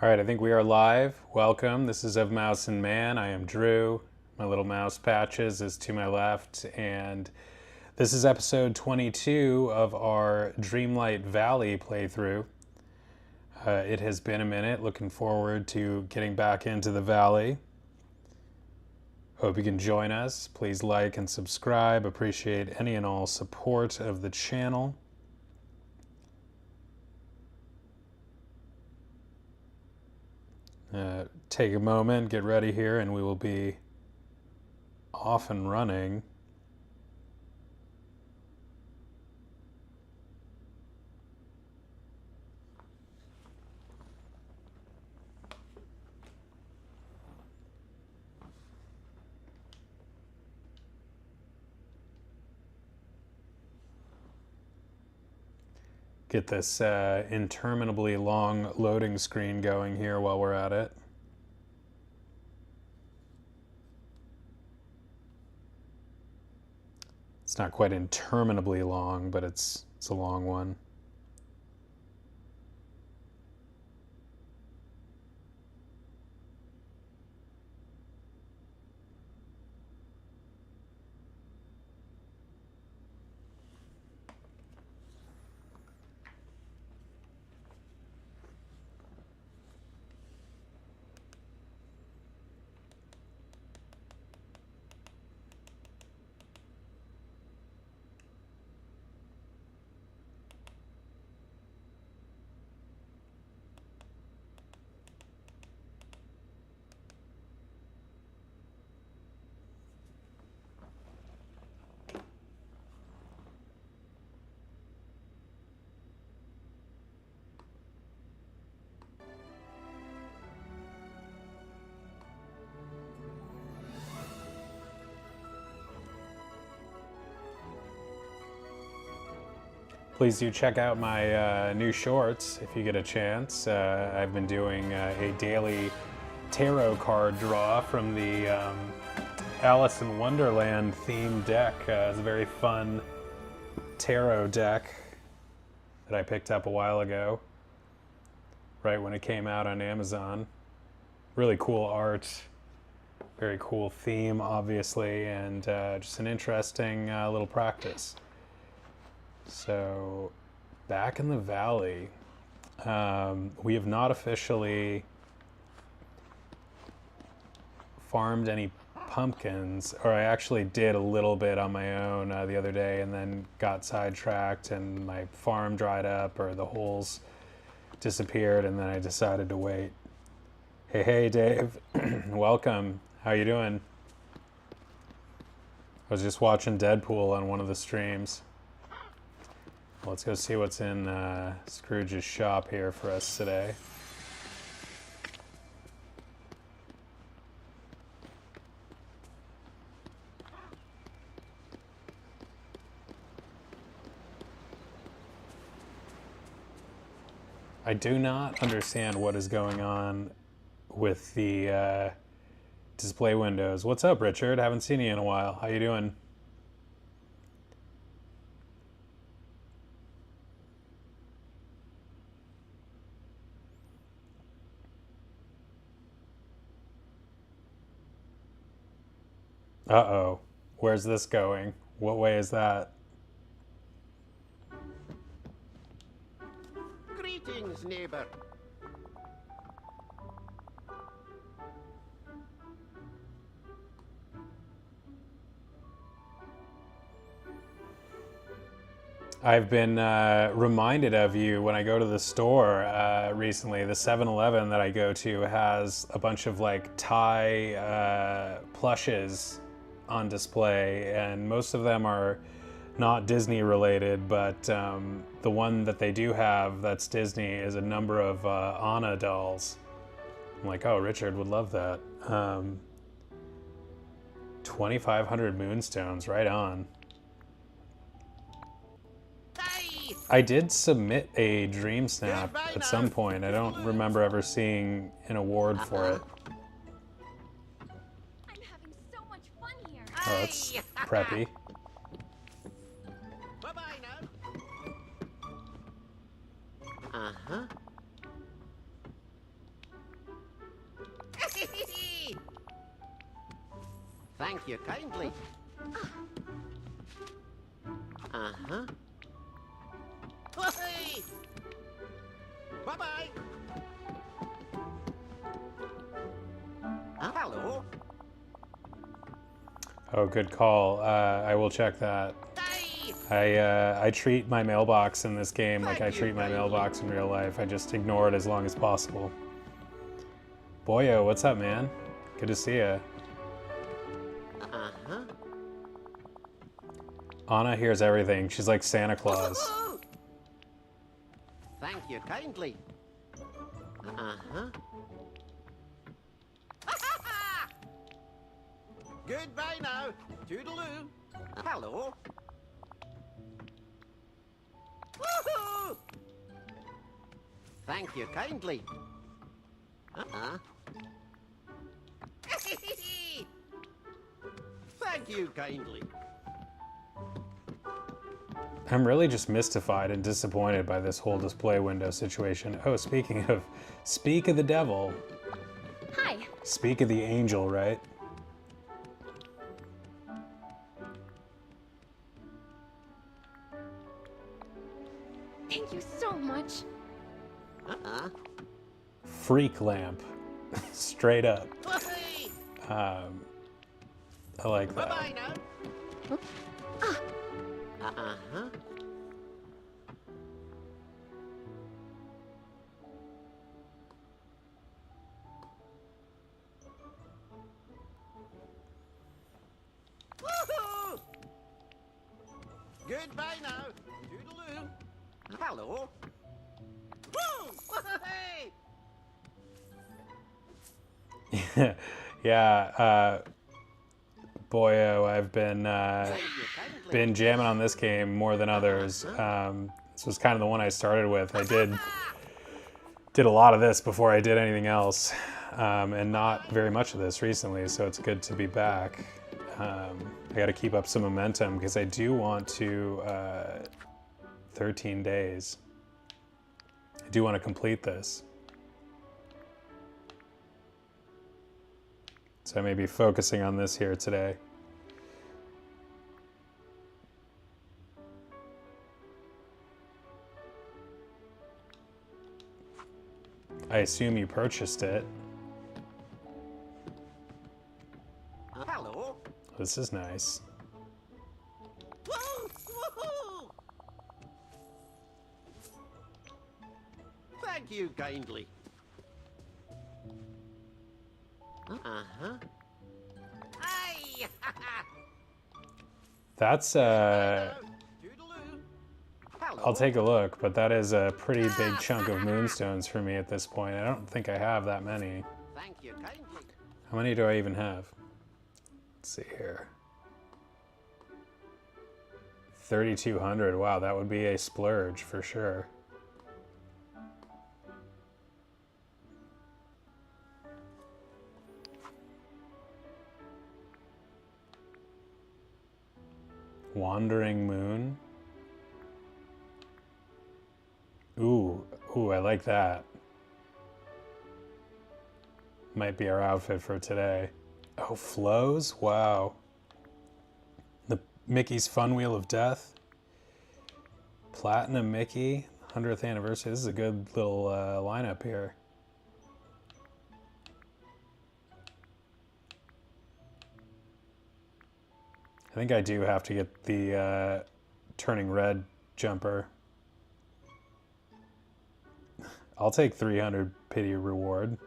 All right, I think we are live. Welcome. This is Of Mouse and Man. I am Drew. My little mouse patches is to my left, and this is episode 22 of our Dreamlight Valley playthrough. It has been a minute. Looking forward to getting back into the valley. Hope you can join us. Please like and subscribe. Appreciate any and all support of the channel. Take a moment, get ready here, and we will be off and running. Get this interminably long loading screen going here while we're at it. It's not quite interminably long, but it's a long one. Please do check out my new shorts if you get a chance. I've been doing a daily tarot card draw from the Alice in Wonderland themed deck. It's a very fun tarot deck that I picked up a while ago, right when it came out on Amazon. Really cool art, very cool theme, obviously, and just an interesting little practice. So, back in the valley, we have not officially farmed any pumpkins, or I actually did a little bit on my own the other day and then got sidetracked and my farm dried up or the holes disappeared, and then I decided to wait. Hey Dave, welcome. How you doing? I was just watching Deadpool on one of the streams. Let's go see what's in Scrooge's shop here for us today. I do not understand what is going on with the display windows. What's up, Richard? Haven't seen you in a while. How you doing? Uh-oh. Where's this going? What way is that? Greetings, neighbor. I've been reminded of you when I go to the store recently. The 7-Eleven that I go to has a bunch of like Thai plushes on display, and most of them are not Disney related, but the one that they do have that's Disney is a number of Anna dolls. I'm like, oh, Richard would love that. 2,500 moonstones, right on. I did submit a Dream Snap at some point. I don't remember ever seeing an award for it. I'm having so much fun here. Oh, that's preppy. Bye-bye now. Uh-huh. you kindly. Uh-huh. Hey! Bye-bye. Hello. Oh, good call. I will check that. Hey! I treat my mailbox in this game like I Thank you treat my kindly. mailbox in real life. I just ignore it as long as possible. Boyo, what's up, man? Good to see ya. Uh-huh. Anna hears everything. She's like Santa Claus. Thank you kindly. Uh-huh. Goodbye now. Toodaloo. Hello. Woohoo! Thank you kindly. Uh-huh. Thank you kindly. I'm really just mystified and disappointed by this whole display window situation. Oh, speak of the devil. Hi. Speak of the angel, right? Thank you so much. Uh-huh. Freak lamp. Straight up. Hey! I like that. Bye-bye now. Uh-huh. Woohoo! Goodbye now. Toodaloo. Hello. Woo! Hey! Yeah, boyo, I've been Thank you kindly. been jamming on this game more than others. This was kind of the one I started with. I did a lot of this before I did anything else, and not very much of this recently, so it's good to be back. I got to keep up some momentum because I do want to 13 days. I do want to complete this. So I may be focusing on this here today. I assume you purchased it. Hello. This is nice. Woo! Woohoo! Thank you kindly. Uh-huh. Hey! That's Toodaloo. Hello. I'll take a look, but that is a pretty big chunk of moonstones for me at this point. I don't think I have that many. Thank you kindly. How many do I even have? Let's see here. 3,200. Wow, that would be a splurge for sure. Wandering Moon. Ooh, I like that. Might be our outfit for today. Oh, flows? Wow. The Mickey's Fun Wheel of Death. Platinum Mickey, 100th anniversary. This is a good little lineup here. I think I do have to get the turning red jumper. I'll take 300 pity reward.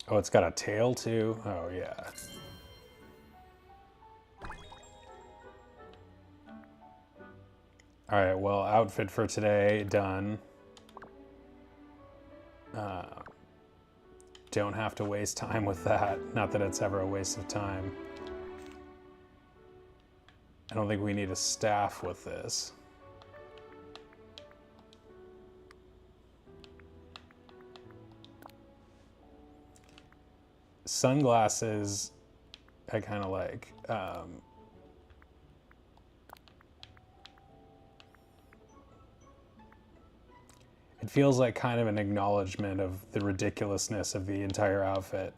Oh, it's got a tail too? Oh, yeah. All right, well, outfit for today, done. Don't have to waste time with that. Not that it's ever a waste of time. I don't think we need a staff with this. Sunglasses, I kind of like. It feels like kind of an acknowledgement of the ridiculousness of the entire outfit.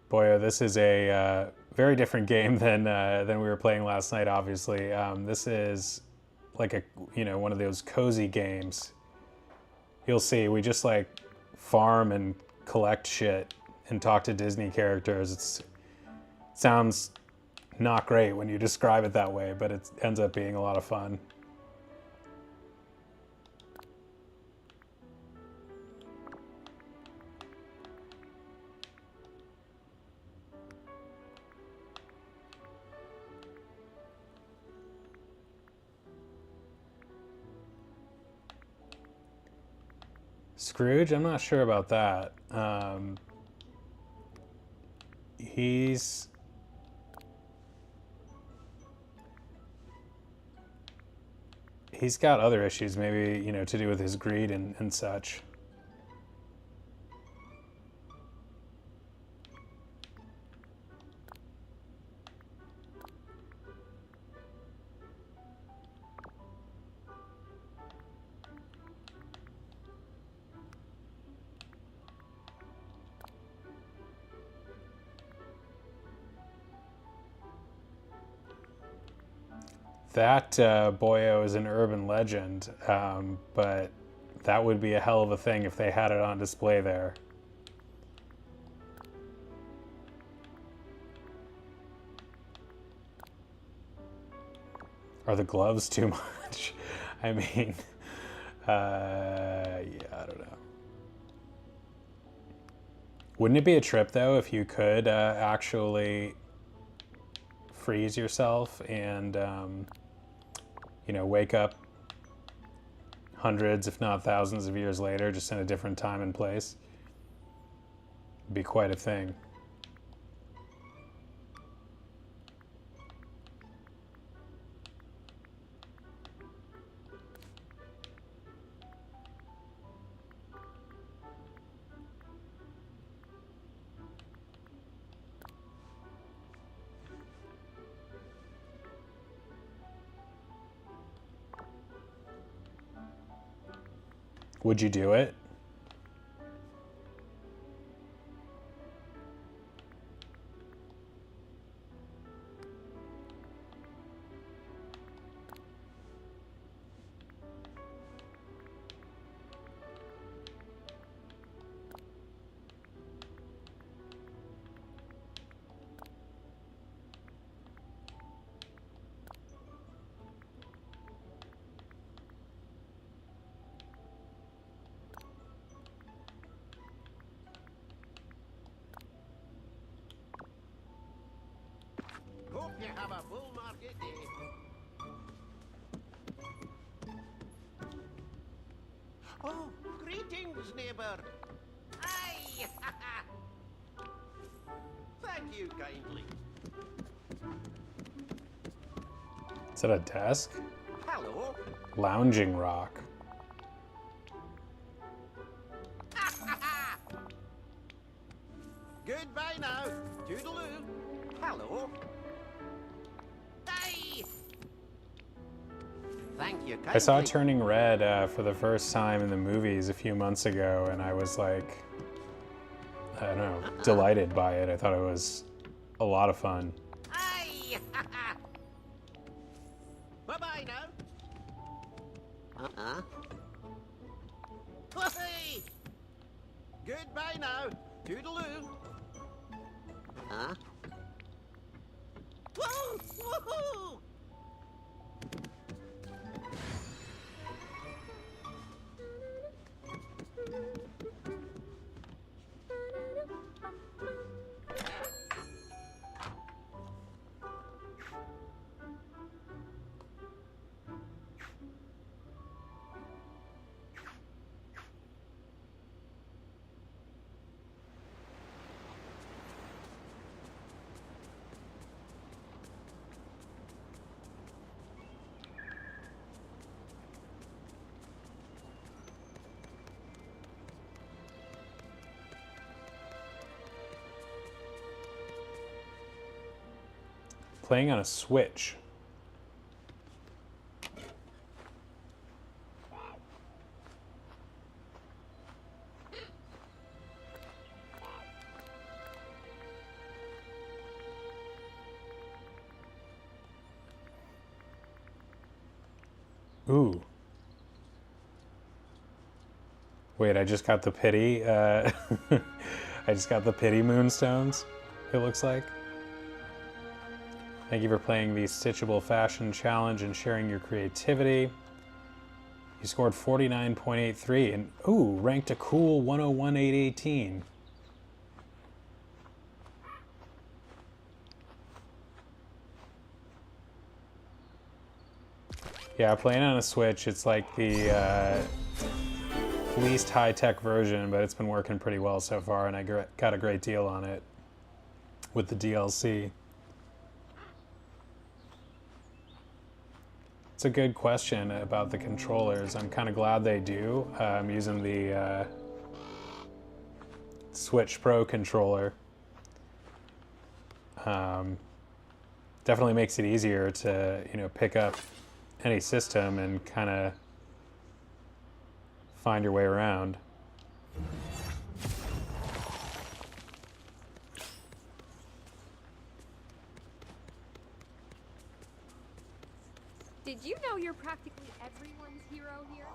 Boy, this is a very different game than we were playing last night. Obviously, this is like one of those cozy games. You'll see, we just like farm and collect shit and talk to Disney characters. It sounds not great when you describe it that way, but it ends up being a lot of fun. Scrooge? I'm not sure about that. He's got other issues, maybe, to do with his greed and such. That boyo is an urban legend, but that would be a hell of a thing if they had it on display there. Are the gloves too much? I mean, yeah, I don't know. Wouldn't it be a trip, though, if you could actually freeze yourself and wake up hundreds, if not thousands of years later, just in a different time and place? It'd be quite a thing. Would you do it? Hope you have a full market day. Oh, greetings, neighbor. Aye! Thank you kindly. Is that a desk? Hello. Lounging rock. Goodbye now. Toodaloo. Hello. Aye! Thank you kindly. I saw Turning Red for the first time in the movies a few months ago, and I was like, I don't know, delighted by it. I thought it was a lot of fun. Aye! Bye-bye now. Hey! Goodbye now. Toodaloo. Woo! Woohoo! Playing on a Switch. Ooh. Wait, I just got the pity. I just got the pity moonstones, it looks like. Thank you for playing the Stitchable Fashion Challenge and sharing your creativity. You scored 49.83 and, ooh, ranked a cool 101,818. Yeah, playing on a Switch, it's like the least high-tech version, but it's been working pretty well so far, and I got a great deal on it with the DLC. It's a good question about the controllers. I'm kind of glad they do. I'm using the Switch Pro controller. Definitely makes it easier to, pick up any system and kind of find your way around. Did you know you're practically everyone's hero here?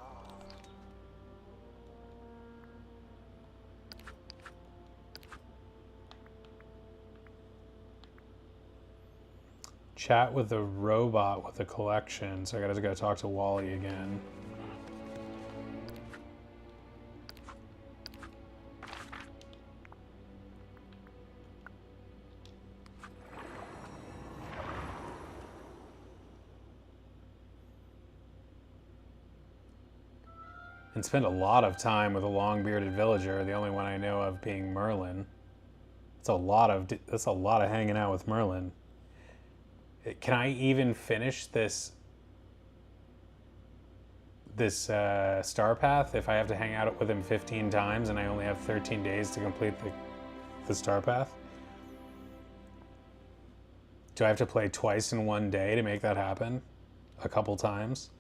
Chat with a robot with a collection, so I gotta go talk to Wally again. And spend a lot of time with a long-bearded villager, the only one I know of being Merlin. That's a lot of hanging out with Merlin. Can I even finish this star path if I have to hang out with him 15 times and I only have 13 days to complete the star path? Do I have to play twice in one day to make that happen? A couple times?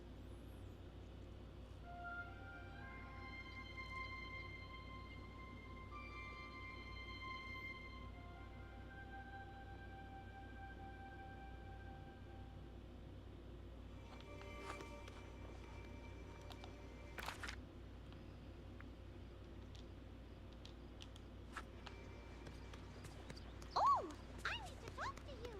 Oh, I need to talk to you.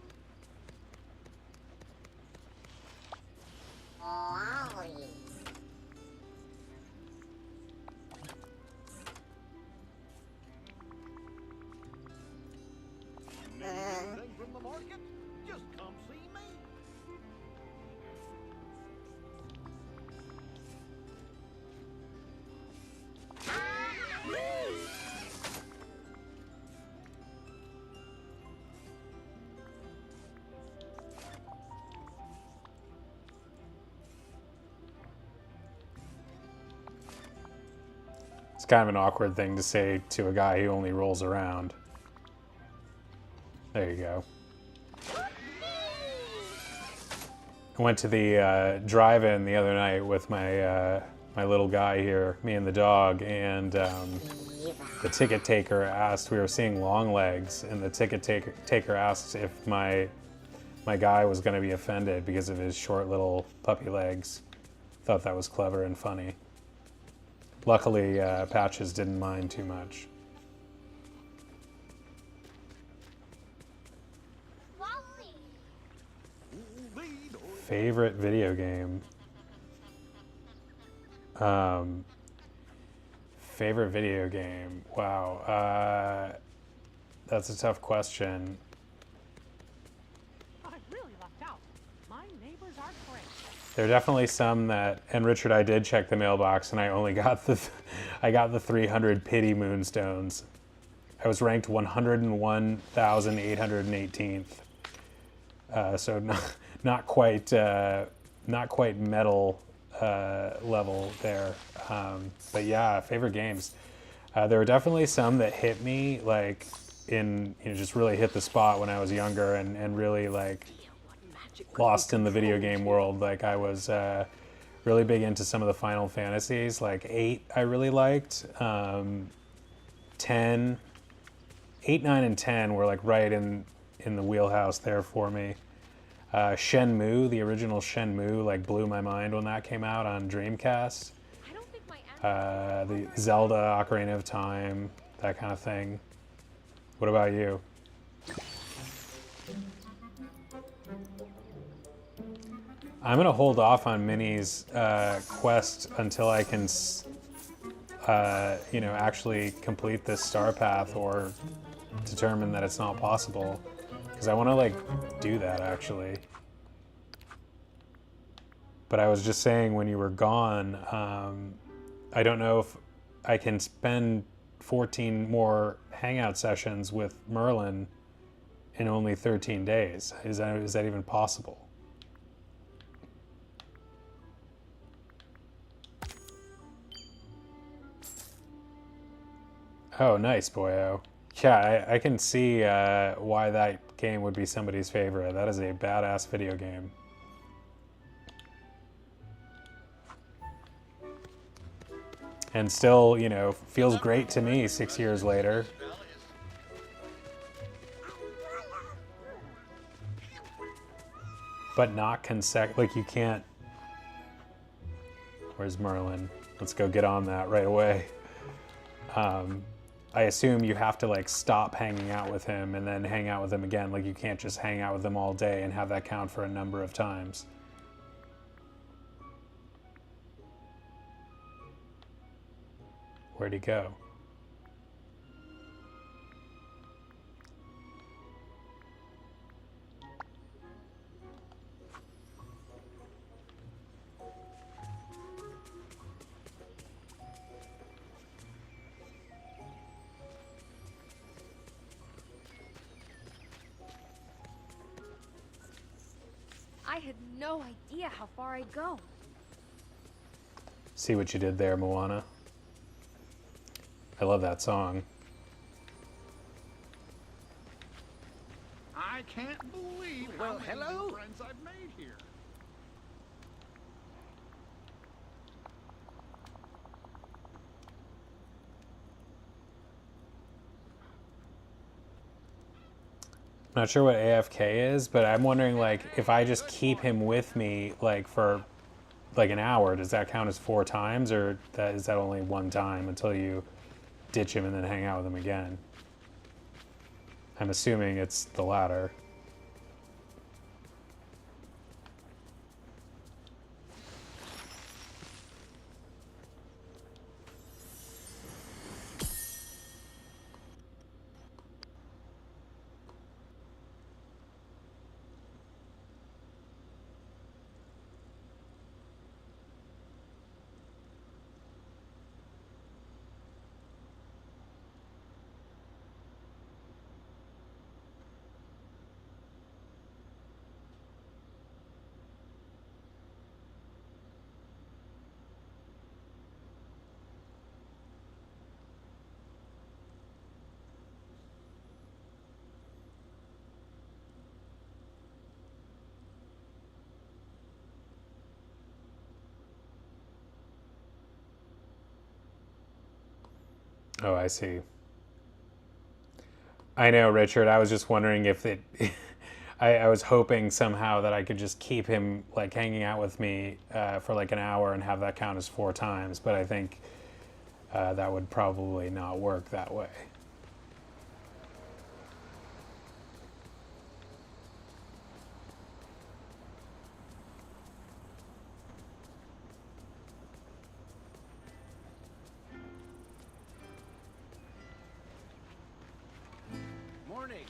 Anything from the market? Just come see me. It's kind of an awkward thing to say to a guy who only rolls around. There you go. I went to the drive-in the other night with my my little guy here, me and the dog, and the ticket taker asked, we were seeing long legs, and the ticket taker asked if my guy was going to be offended because of his short little puppy legs. Thought that was clever and funny. Luckily, Patches didn't mind too much. Favorite video game? Favorite video game? Wow. That's a tough question. I really lucked out. My neighbors are great. There are definitely some that, and Richard, I did check the mailbox, and I only got I got the 300 pity moonstones. I was ranked 101,818th. So not quite medal level there. But yeah, favorite games. There were definitely some that hit me, like just really hit the spot when I was younger, and really like lost in the video game world. Like I was really big into some of the Final Fantasies. Like 8 I really liked. 10, 8, 9, and 10 were like right in the wheelhouse there for me. Shenmue, the original Shenmue, like blew my mind when that came out on Dreamcast. I don't think my The Zelda, Ocarina of Time, that kind of thing. What about you? I'm gonna hold off on Minnie's quest until I can, actually complete this star path or determine that it's not possible. Because I want to like do that actually. But I was just saying when you were gone, I don't know if I can spend 14 more hangout sessions with Merlin in only 13 days. Is that even possible? Oh, nice, boyo. Yeah, I can see why that game would be somebody's favorite. That is a badass video game. And still, feels great to me 6 years later. But not like you can't... Where's Merlin? Let's go get on that right away. I assume you have to like stop hanging out with him and then hang out with him again. Like you can't just hang out with him all day and have that count for a number of times. Where'd he go? I had no idea how far I'd go. See what you did there, Moana. I love that song. I can't believe Well, how many hello. new friends I've made here. I'm not sure what AFK is, but I'm wondering like if I just keep him with me like for like an hour, does that count as 4 times, or is that only 1 time until you ditch him and then hang out with him again? I'm assuming it's the latter. Oh, I see. I know, Richard. I was just wondering if it... I was hoping somehow that I could just keep him like hanging out with me for like an hour and have that count as 4 times, but I think that would probably not work that way. Morning.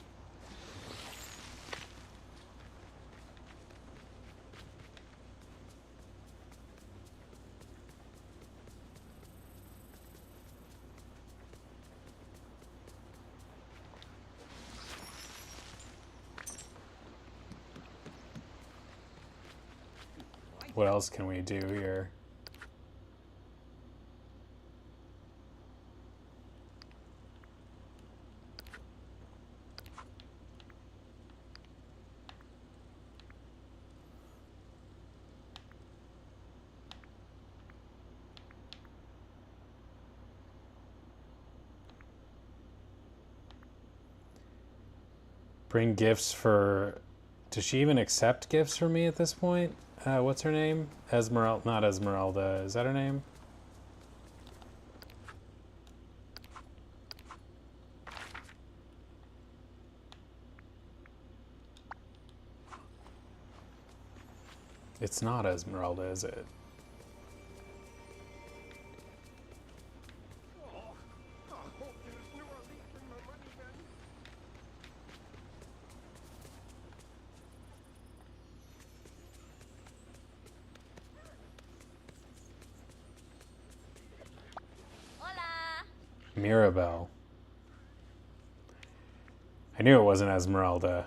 What else can we do here? Bring gifts for... Does she even accept gifts from me at this point? What's her name? Esmeralda. Not Esmeralda. Is that her name? It's not Esmeralda, is it? Mirabelle. I knew it wasn't Esmeralda.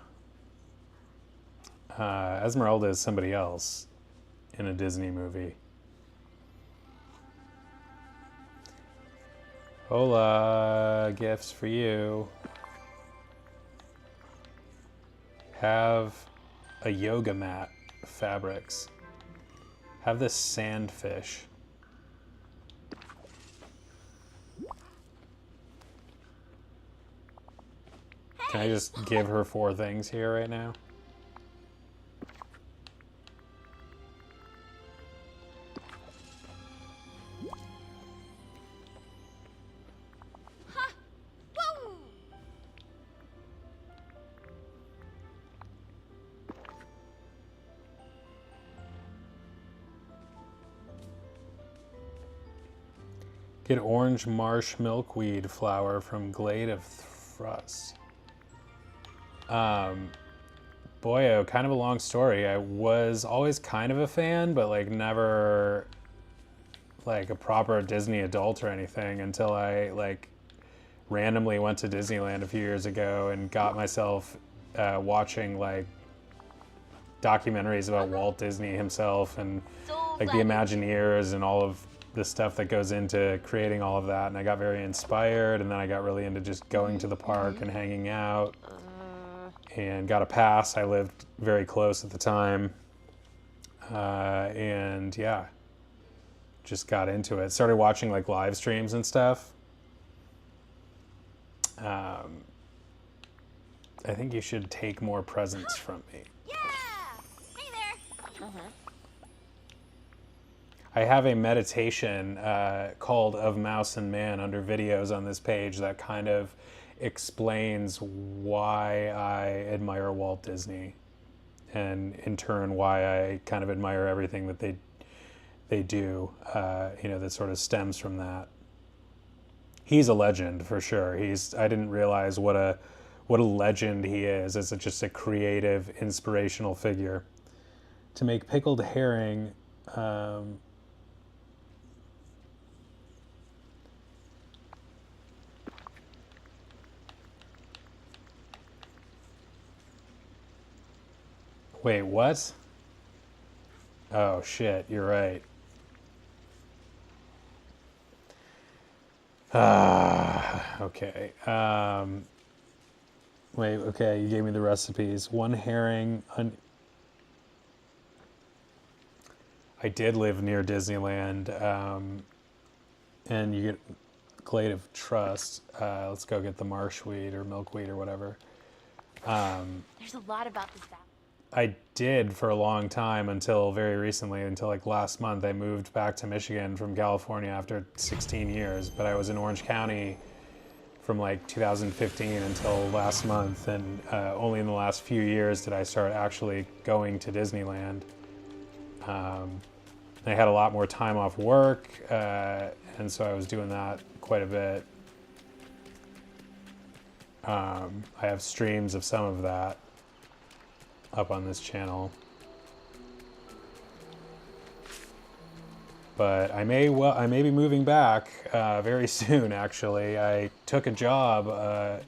Esmeralda is somebody else in a Disney movie. Hola, gifts for you. Have a yoga mat, fabrics. Have this sandfish. Can I just give her 4 things here right now? Get orange marsh milkweed flower from Glade of Thrust. Boyo, kind of a long story. I was always kind of a fan, but like never like a proper Disney adult or anything until I like randomly went to Disneyland a few years ago and got myself watching like documentaries about Walt Disney himself and like the Imagineers and all of the stuff that goes into creating all of that. And I got very inspired, and then I got really into just going to the park and hanging out. And got a pass. I lived very close at the time. And yeah, just got into it. Started watching like live streams and stuff. I think you should take more presents from me. Yeah! Hey there! I have a meditation called Of Mouse and Man under videos on this page that kind of explains why I admire Walt Disney, and in turn why I kind of admire everything that they do. You know, that sort of stems from that. He's a legend for sure. I didn't realize what a legend he is as just a creative, inspirational figure. To make pickled herring. Wait, what? Oh shit, you're right. Okay. Wait, okay, you gave me the recipes. 1 herring. I did live near Disneyland, and you get Glade of Trust. Let's go get the marshweed or milkweed or whatever. There's a lot about this valley. I did for a long time until very recently, until like last month. I moved back to Michigan from California after 16 years, but I was in Orange County from like 2015 until last month, and only in the last few years did I start actually going to Disneyland. I had a lot more time off work, and so I was doing that quite a bit. I have streams of some of that up on this channel, but I may be moving back very soon. Actually, I took a job.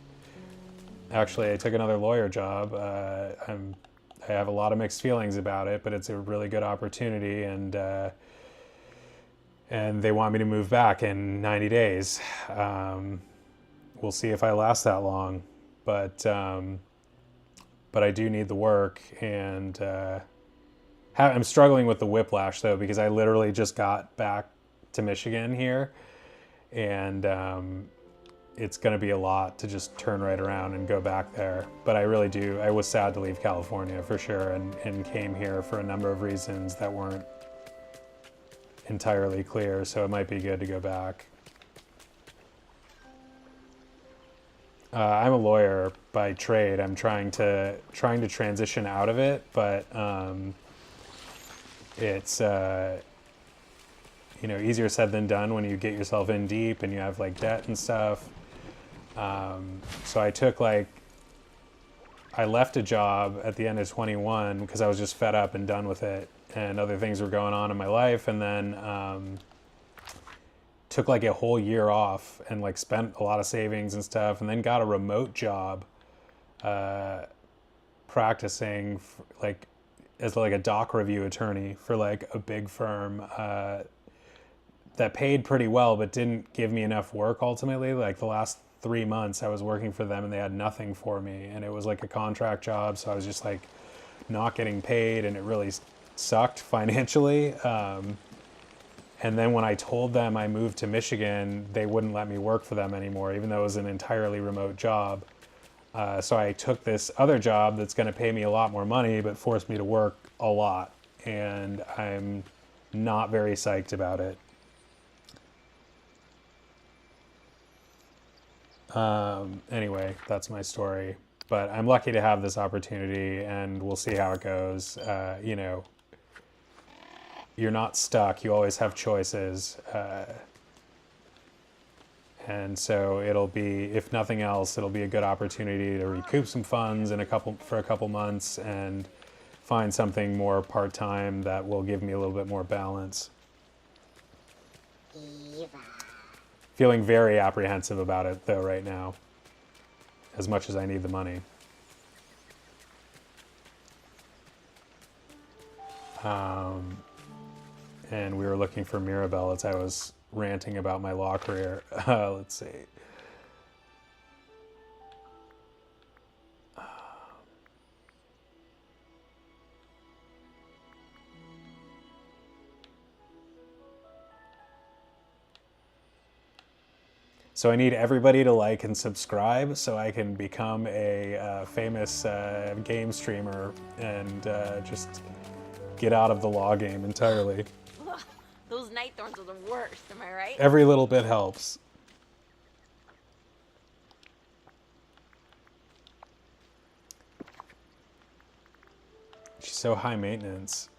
Actually, I took another lawyer job. I have a lot of mixed feelings about it, but it's a really good opportunity, and they want me to move back in 90 days. We'll see if I last that long, but I do need the work, and I'm struggling with the whiplash though, because I literally just got back to Michigan here, and it's going to be a lot to just turn right around and go back there. But I really do. I was sad to leave California for sure, and came here for a number of reasons that weren't entirely clear. So it might be good to go back. I'm a lawyer by trade. I'm trying to transition out of it, but it's you know, easier said than done when you get yourself in deep and you have like debt and stuff. So I left a job at the end of 21 because I was just fed up and done with it, and other things were going on in my life, and then took like a whole year off and like spent a lot of savings and stuff, and then got a remote job practicing like as like a doc review attorney for like a big firm that paid pretty well but didn't give me enough work ultimately. Like the last 3 months I was working for them and they had nothing for me, and it was like a contract job, so I was just like not getting paid, and it really sucked financially. And then when I told them I moved to Michigan, they wouldn't let me work for them anymore, even though it was an entirely remote job. So I took this other job that's going to pay me a lot more money, but forced me to work a lot. And I'm not very psyched about it. Anyway, that's my story. But I'm lucky to have this opportunity, and we'll see how it goes. You know, you're not stuck. You always have choices. And so it'll be, if nothing else, it'll be a good opportunity to recoup some funds for a couple months and find something more part-time that will give me a little bit more balance. Feeling very apprehensive about it though right now, as much as I need the money. And we were looking for Mirabelle as I was ranting about my law career. Let's see. So I need everybody to like and subscribe so I can become a famous game streamer and just get out of the law game entirely. Ugh, those night thorns are the worst, am I right? Every little bit helps. She's so high maintenance.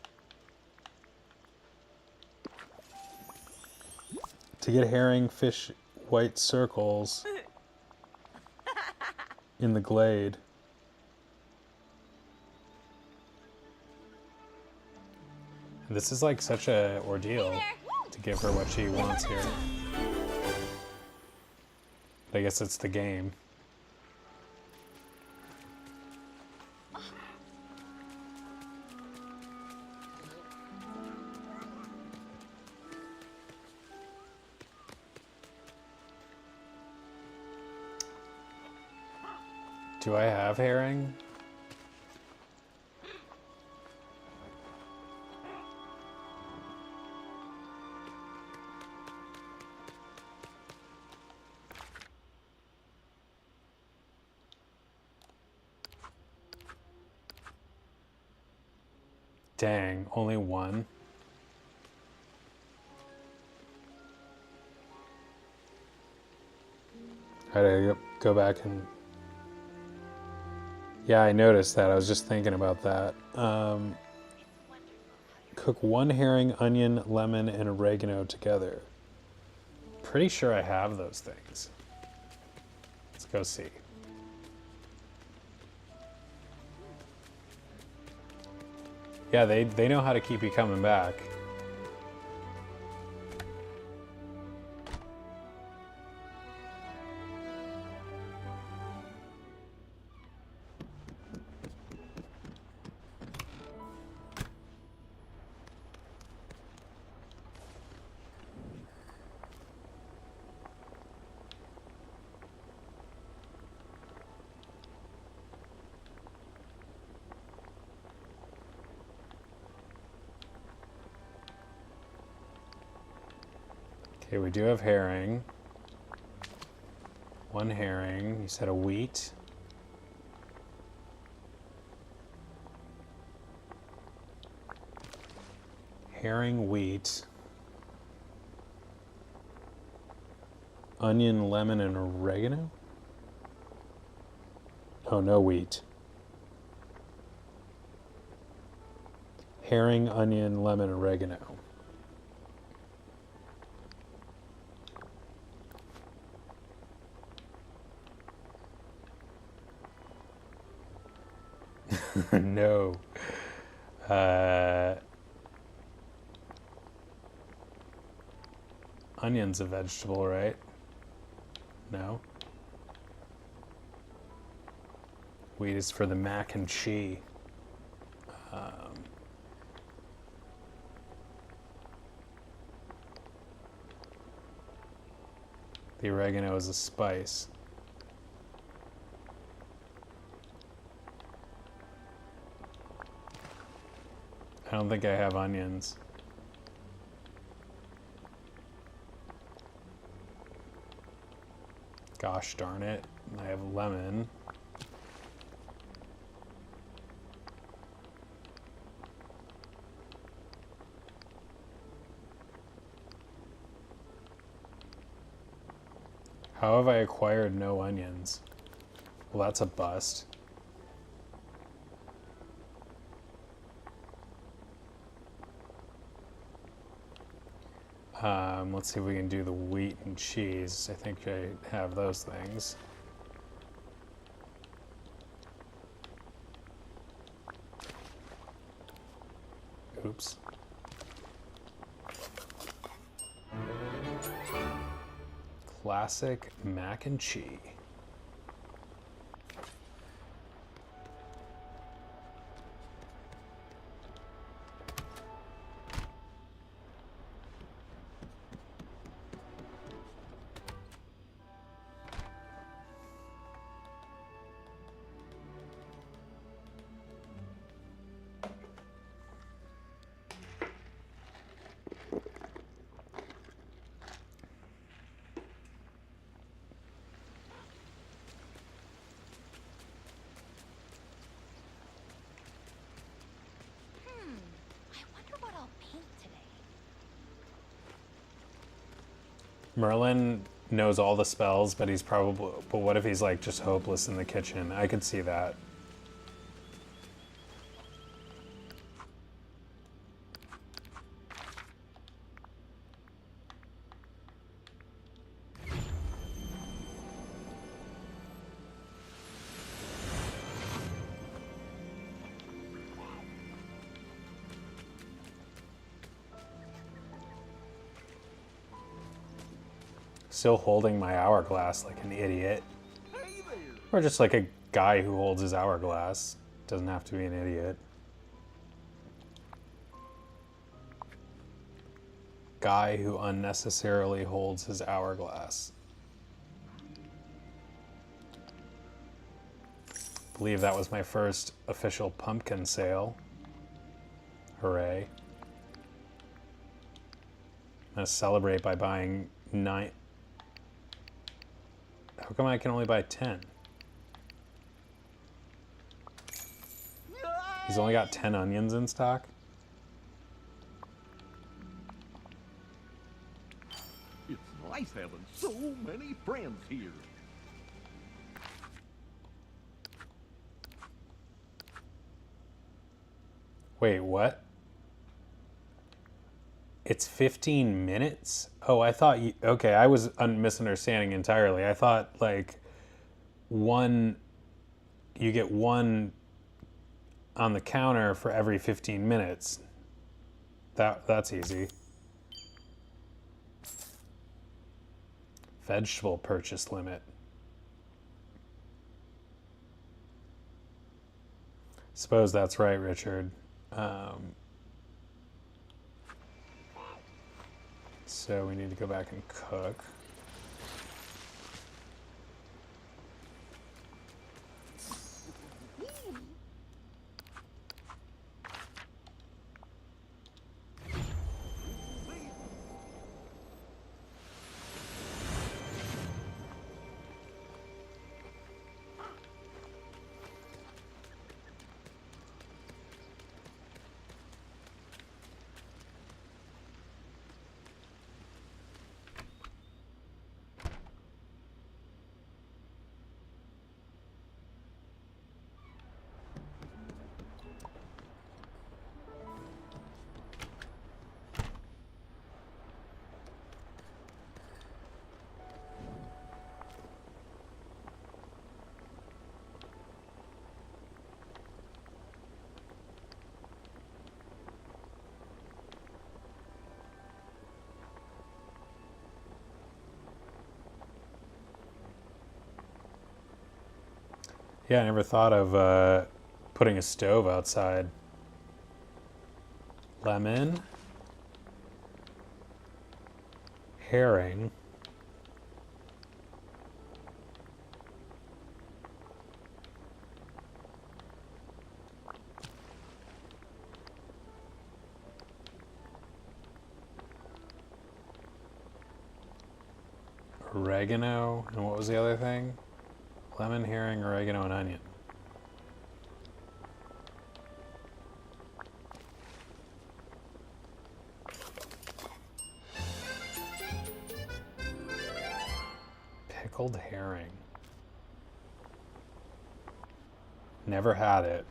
To get herring, fish white circles in the glade. This is like such a ordeal to give her what she wants here. But I guess it's the game. Do I have herring? Dang, only one. I gotta go back and... Yeah, I noticed that. I was just thinking about that. Cook one herring, onion, lemon, and oregano together. Pretty sure I have those things. Let's go see. Yeah, they know how to keep you coming back. Okay, we do have herring. 1 herring. You said a wheat. Herring, wheat. Onion, lemon, and oregano? Oh, no wheat. Herring, onion, lemon, oregano. No. Onion's a vegetable, right? No. Wheat is for the mac and cheese. The oregano is a spice. I don't think I have onions. Gosh darn it. I have lemon. How have I acquired no onions? Well, that's a bust. Let's see if we can do the wheat and cheese. I think I have those things. Oops. Classic mac and cheese. Merlin knows all the spells, but he's probably, but what if he's like just hopeless in the kitchen? I could see that. Still holding my hourglass like an idiot. Hey there. Or just like a guy who holds his hourglass. Doesn't have to be an idiot. Guy who unnecessarily holds his hourglass. I believe that was my first official pumpkin sale. Hooray. I'm gonna celebrate by buying 9. How come I can only buy 10? He's only got 10 onions in stock? It's nice having so many friends here. Wait, what? It's 15 minutes? Oh, I thought you... Okay, I was misunderstanding entirely. I thought, like, you get one on the counter for every 15 minutes. That's easy. Vegetable purchase limit. Suppose that's right, Richard. So we need to go back and cook. Yeah, I never thought of putting a stove outside. Lemon. Herring. Oregano, and what was the other thing? Lemon, herring, oregano, and onion. Pickled herring. Never had it.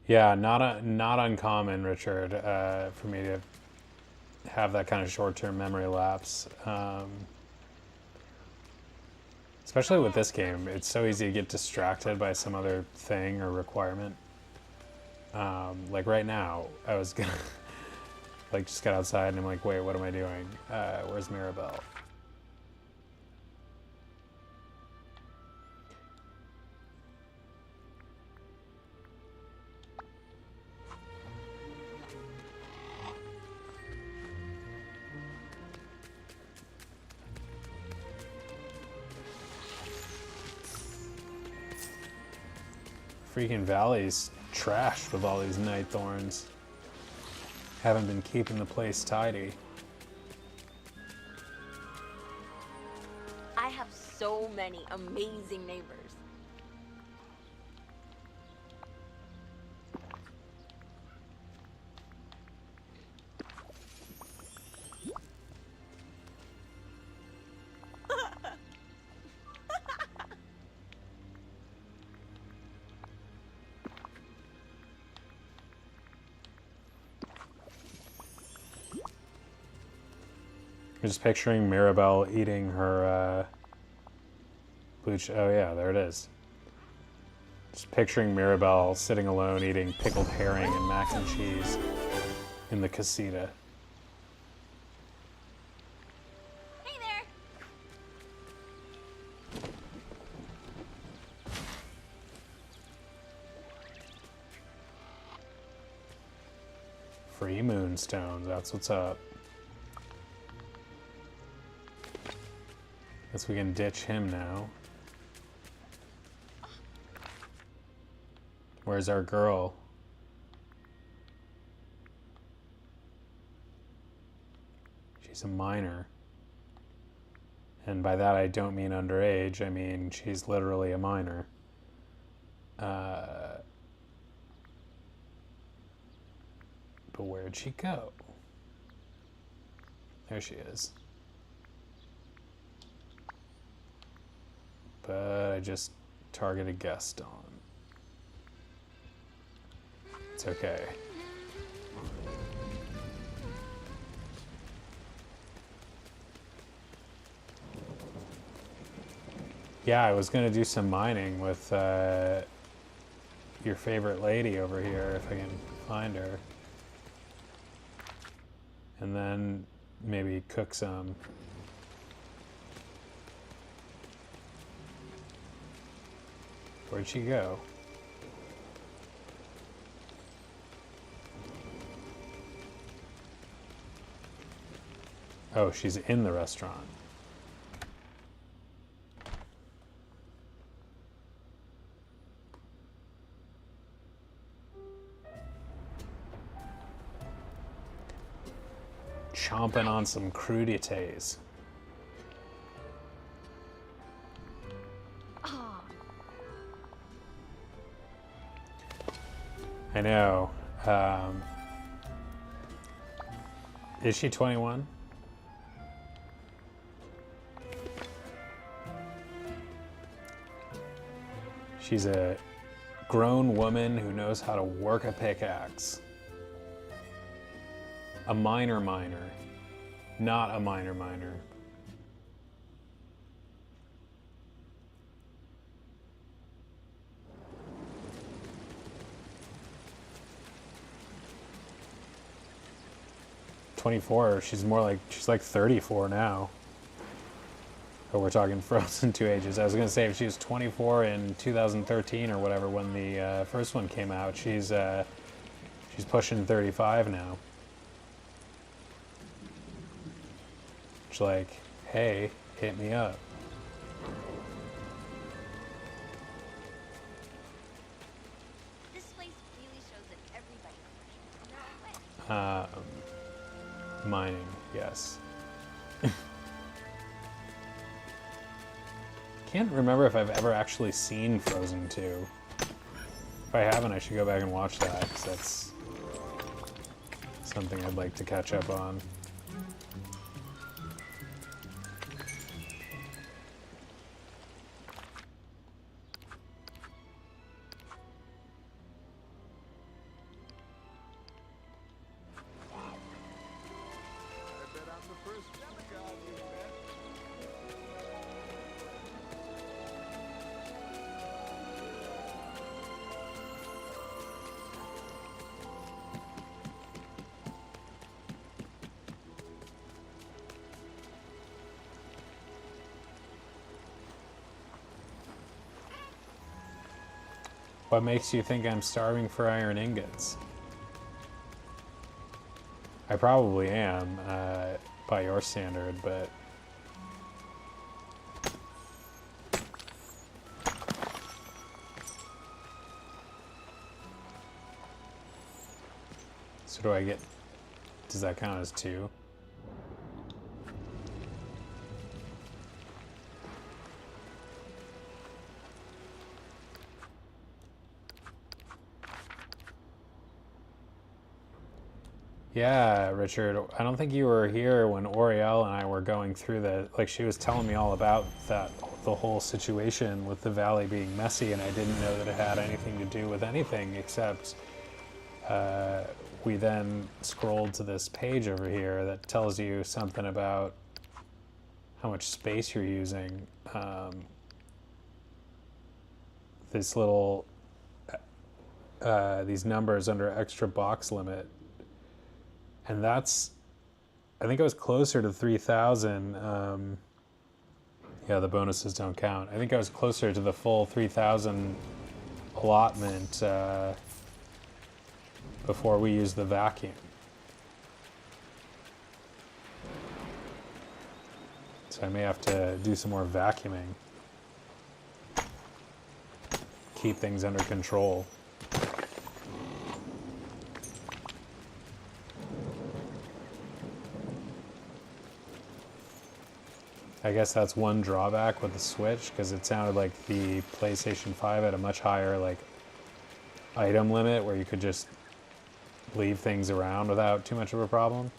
Yeah, not uncommon, Richard, for me to have that kind of short-term memory lapse. Especially with this game, it's so easy to get distracted by some other thing or requirement. Like right now, I was gonna like just got outside and I'm like, wait, what am I doing? Where's Mirabelle? Freaking valley's trashed with all these night thorns. Haven't been keeping the place tidy. I have so many amazing neighbors. I'm just picturing Mirabelle eating her oh yeah, there it is. Just picturing Mirabelle sitting alone eating pickled herring and mac and cheese in the casita. Hey there! Free moonstones, that's what's up. Guess we can ditch him now. Where's our girl? She's a minor. And by that I don't mean underage, I mean she's literally a minor. But where'd she go? There she is. But I just targeted Gaston. It's okay. Yeah, I was gonna do some mining with your favorite lady over here, if I can find her. And then maybe cook some. Where'd she go? Oh, she's in the restaurant. Chomping on some crudités. I know. Is she 21? She's a grown woman who knows how to work a pickaxe. A minor minor, not a minor minor. She's like 34 now. But we're talking Frozen 2 ages. I was gonna say if she was 24 in 2013 or whatever when the first one came out, she's pushing 35 now. It's like, hey, hit me up. This place really shows that everybody's in their own way. Mining, yes. Can't remember if I've ever actually seen Frozen 2. If I haven't, I should go back and watch that, because that's something I'd like to catch up on. I bet I'm the first demigod you met. What makes you think I'm starving for iron ingots? I probably am, by your standard, but... So do I get... Does that count as 2? Yeah, Richard, I don't think you were here when Oriel and I were going through she was telling me all about the whole situation with the valley being messy, and I didn't know that it had anything to do with anything except we then scrolled to this page over here that tells you something about how much space you're using. This little, these numbers under extra box limit. And that's, I think it was closer to 3,000. Yeah, the bonuses don't count. I think I was closer to the full 3,000 allotment before we used the vacuum. So I may have to do some more vacuuming. Keep things under control. I guess that's one drawback with the Switch, because it sounded like the PlayStation 5 had a much higher item limit where you could just leave things around without too much of a problem.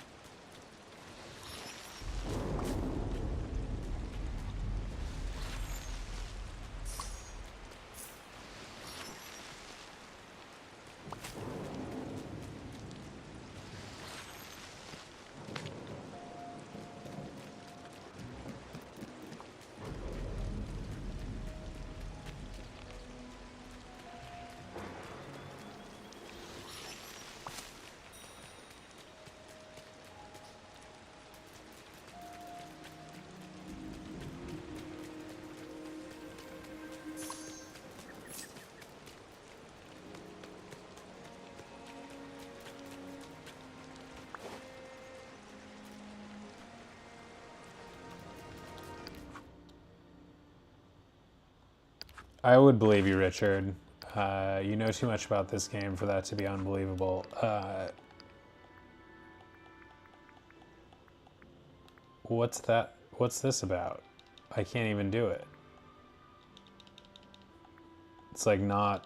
I would believe you, Richard. You know too much about this game for that to be unbelievable. What's that? What's this about? I can't even do it. It's like not...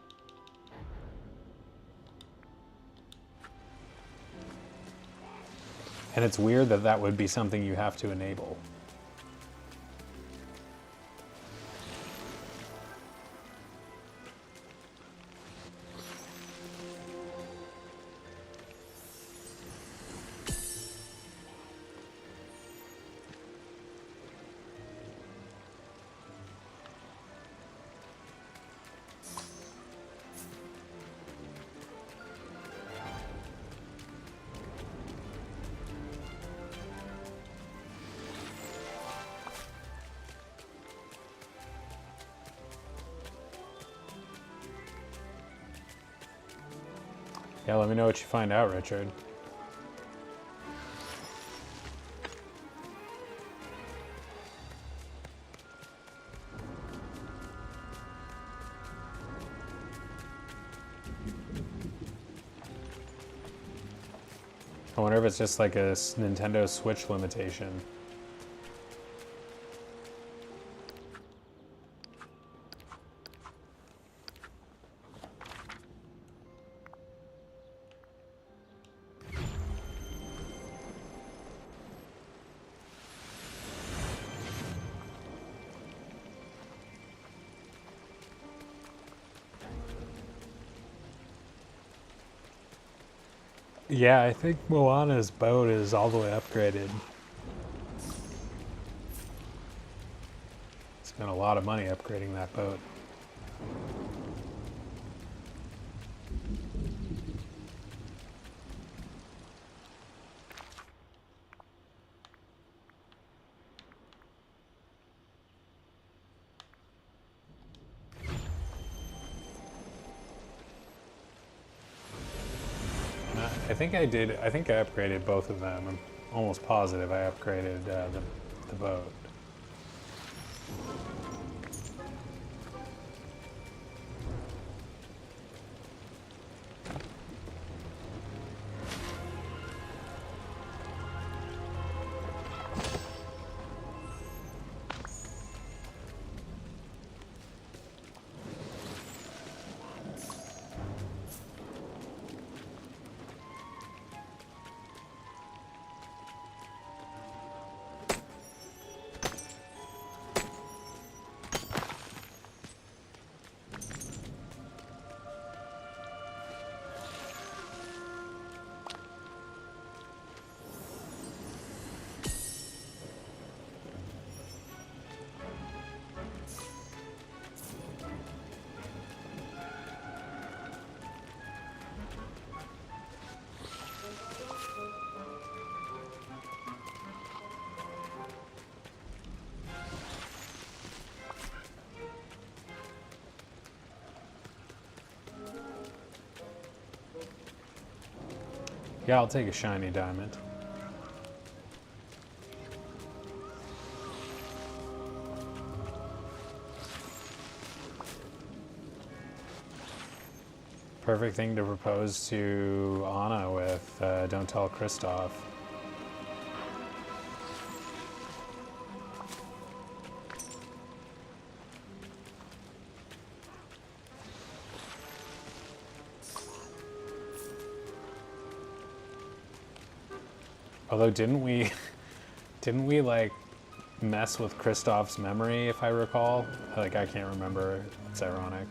And it's weird that that would be something you have to enable. Yeah, let me know what you find out, Richard. I wonder if it's just like a Nintendo Switch limitation. Yeah, I think Moana's boat is all the way upgraded. Spent a lot of money upgrading that boat. I think I did. I think I upgraded both of them. I'm almost positive I upgraded the boat. Yeah, I'll take a shiny diamond. Perfect thing to propose to Anna with. Don't tell Kristoff. Although didn't we like mess with Kristoff's memory, if I recall? Like, I can't remember. It's ironic.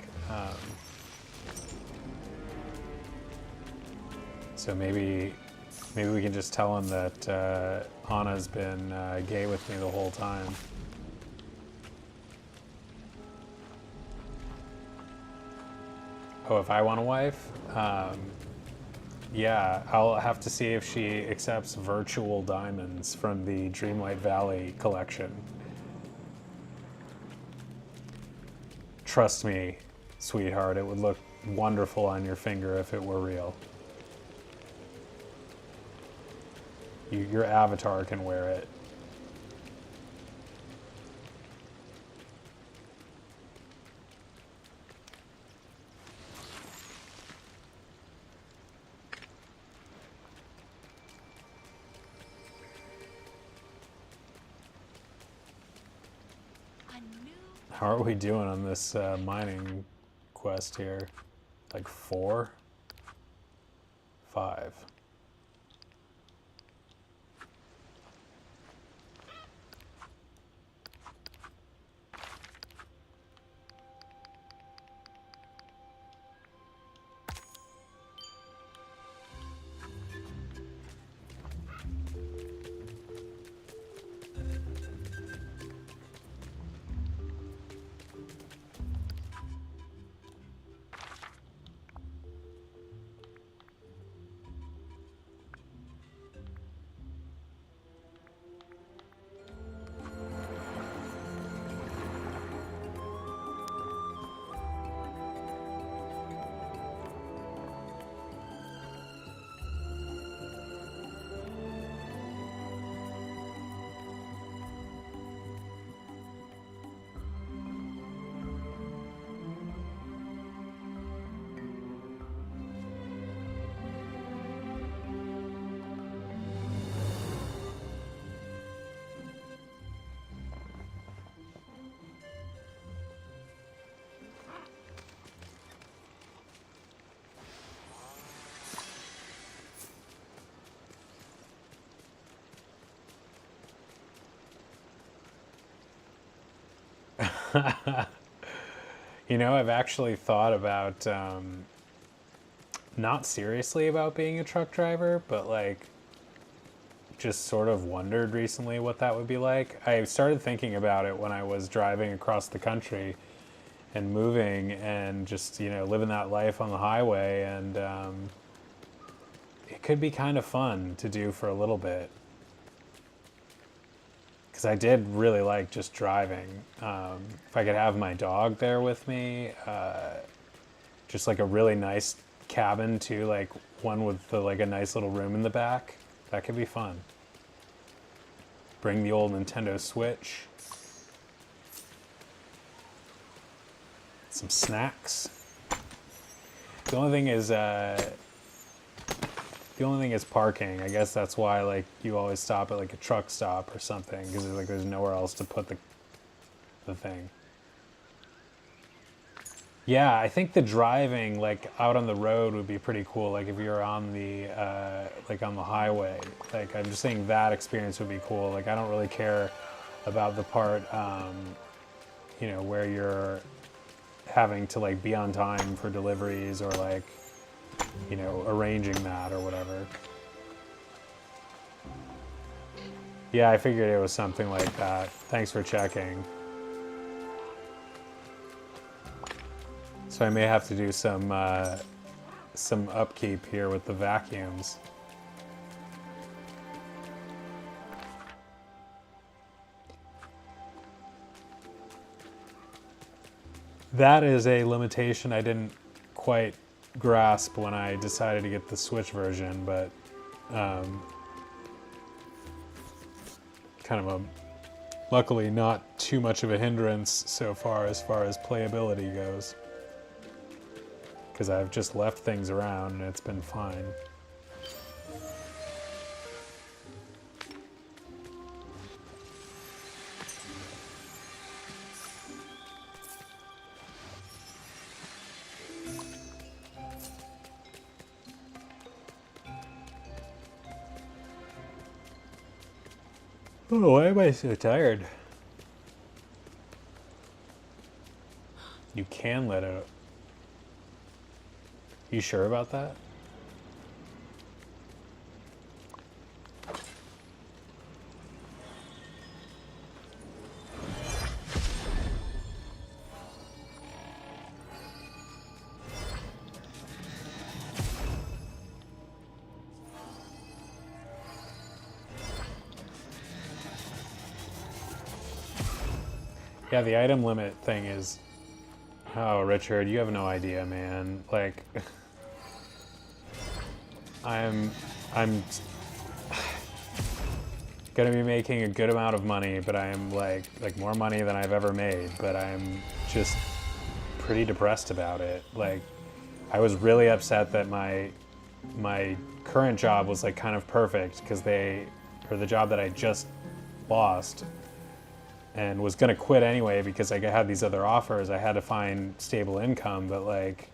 So maybe we can just tell him that Anna's been gay with me the whole time. Oh, if I want a wife? Yeah, I'll have to see if she accepts virtual diamonds from the Dreamlight Valley collection. Trust me, sweetheart, it would look wonderful on your finger if it were real. Your avatar can wear it. How are we doing on this mining quest here? Like 4? 5. You know, I've actually thought about, not seriously about being a truck driver, but like just sort of wondered recently what that would be like. I started thinking about it when I was driving across the country and moving and just, you know, living that life on the highway, and it could be kind of fun to do for a little bit. Because I did really like just driving. If I could have my dog there with me, just like a really nice cabin too, like one with like a nice little room in the back, that could be fun. Bring the old Nintendo Switch. Some snacks. The only thing is parking. I guess that's why like you always stop at like a truck stop or something, because like there's nowhere else to put the thing. Yeah, I think the driving like out on the road would be pretty cool. Like if you're on the like on the highway, like I'm just saying that experience would be cool. Like I don't really care about the part, you know, where you're having to like be on time for deliveries or like, you know, arranging that or whatever. Yeah, I figured it was something like that. Thanks for checking. So I may have to do some upkeep here with the vacuums. That is a limitation I didn't quite grasp when I decided to get the Switch version, but kind of a luckily not too much of a hindrance so far as playability goes, because I've just left things around and it's been fine. Oh, why am I so tired? You can let it. You sure about that? Yeah, the item limit thing is... Oh, Richard, you have no idea, man. Like... I'm gonna be making a good amount of money, but I am like more money than I've ever made, but I'm just pretty depressed about it. Like, I was really upset that my current job was like kind of perfect, because the job that I just lost and was gonna quit anyway because I had these other offers. I had to find stable income, but like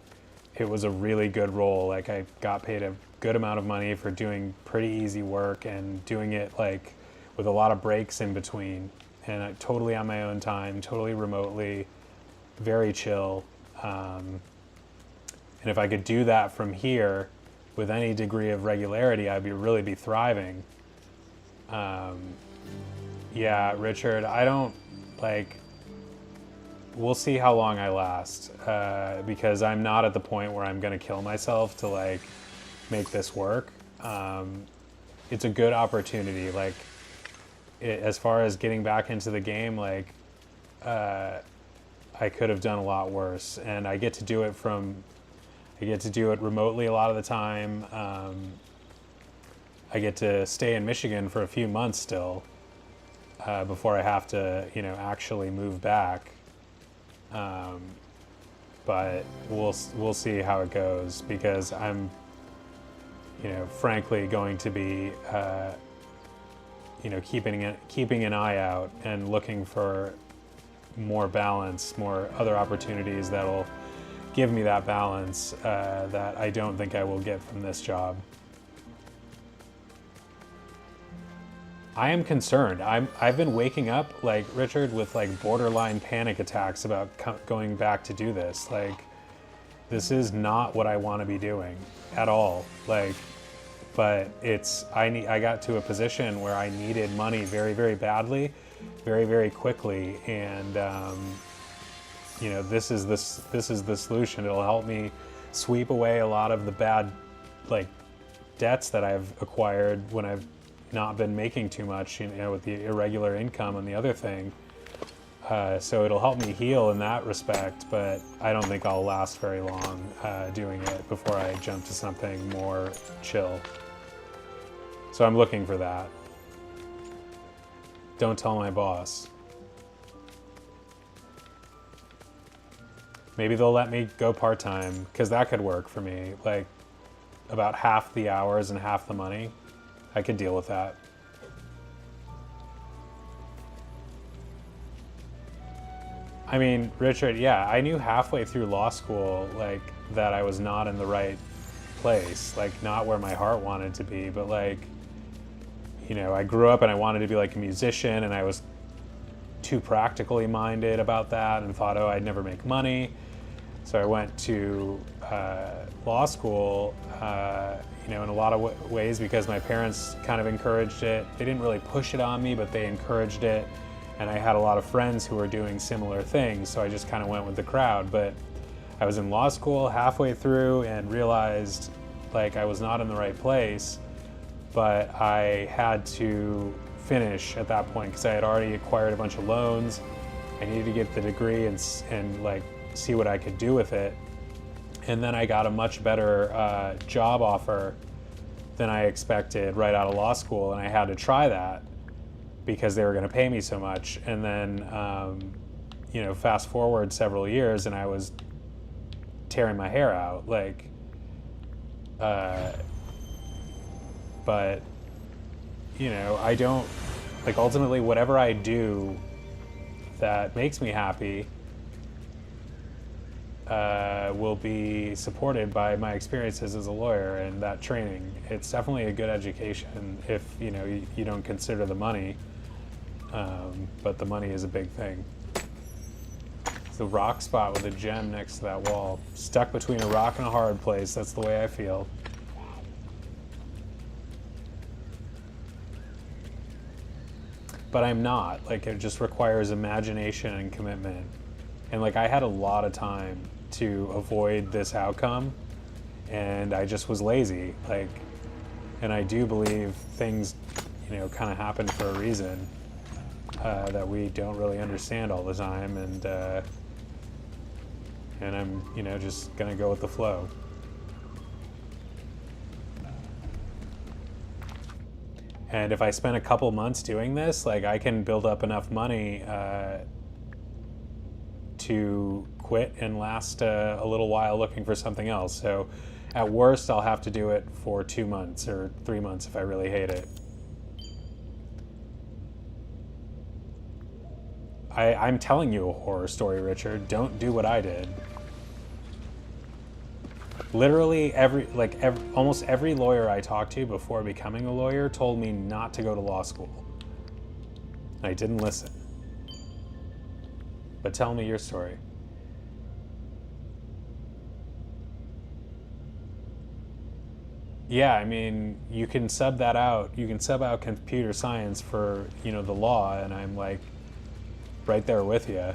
it was a really good role. Like I got paid a good amount of money for doing pretty easy work and doing it like with a lot of breaks in between, and totally on my own time, totally remotely, very chill. And if I could do that from here with any degree of regularity, I'd really be thriving. Yeah, Richard, I don't, like, we'll see how long I last, because I'm not at the point where I'm going to kill myself to, like, make this work. It's a good opportunity. Like, as far as getting back into the game, like, I could have done a lot worse, and I get to do it remotely a lot of the time. I get to stay in Michigan for a few months still, before I have to, you know, actually move back. But we'll see how it goes, because I'm, you know, frankly going to be, you know, keeping an eye out and looking for more balance, more other opportunities that'll give me that balance that I don't think I will get from this job. I am concerned. I've been waking up, like, Richard, with like borderline panic attacks about going back to do this. Like, this is not what I want to be doing at all. Like, but I got to a position where I needed money very, very badly, very, very quickly, and you know, this is the solution. It'll help me sweep away a lot of the bad, like, debts that I've acquired when I've not been making too much, you know, with the irregular income and the other thing. So it'll help me heal in that respect, but I don't think I'll last very long doing it before I jump to something more chill. So I'm looking for that. Don't tell my boss. Maybe they'll let me go part-time, because that could work for me. Like, about half the hours and half the money. I could deal with that. I mean, Richard, yeah, I knew halfway through law school, like, that I was not in the right place, like, not where my heart wanted to be, but, like, you know, I grew up and I wanted to be like a musician, and I was too practically minded about that and thought, oh, I'd never make money. So I went to law school, you know, in a lot of ways because my parents kind of encouraged it. They didn't really push it on me, but they encouraged it. And I had a lot of friends who were doing similar things, so I just kind of went with the crowd. But I was in law school halfway through and realized, like, I was not in the right place, but I had to finish at that point because I had already acquired a bunch of loans. I needed to get the degree and like see what I could do with it. And then I got a much better job offer than I expected right out of law school, and I had to try that because they were going to pay me so much. And then, you know, fast forward several years, and I was tearing my hair out, like, but, you know, I don't, like, ultimately, whatever I do that makes me happy will be supported by my experiences as a lawyer and that training. It's definitely a good education if, you know, you don't consider the money, but the money is a big thing. It's the rock spot with a gem next to that wall. Stuck between a rock and a hard place, that's the way I feel. But I'm not. Like, it just requires imagination and commitment. And, like, I had a lot of time to avoid this outcome, and I just was lazy. Like, and I do believe things, you know, kind of happen for a reason that we don't really understand all the time, and I'm, you know, just gonna go with the flow. And if I spend a couple months doing this, like, I can build up enough money to quit and last a little while looking for something else. So at worst, I'll have to do it for 2 months or 3 months if I really hate it. I'm telling you a horror story, Richard. Don't do what I did. Literally almost every lawyer I talked to before becoming a lawyer told me not to go to law school. And I didn't listen. But tell me your story. Yeah, I mean, you can sub that out. You can sub out computer science for, you know, the law, and I'm like right there with you.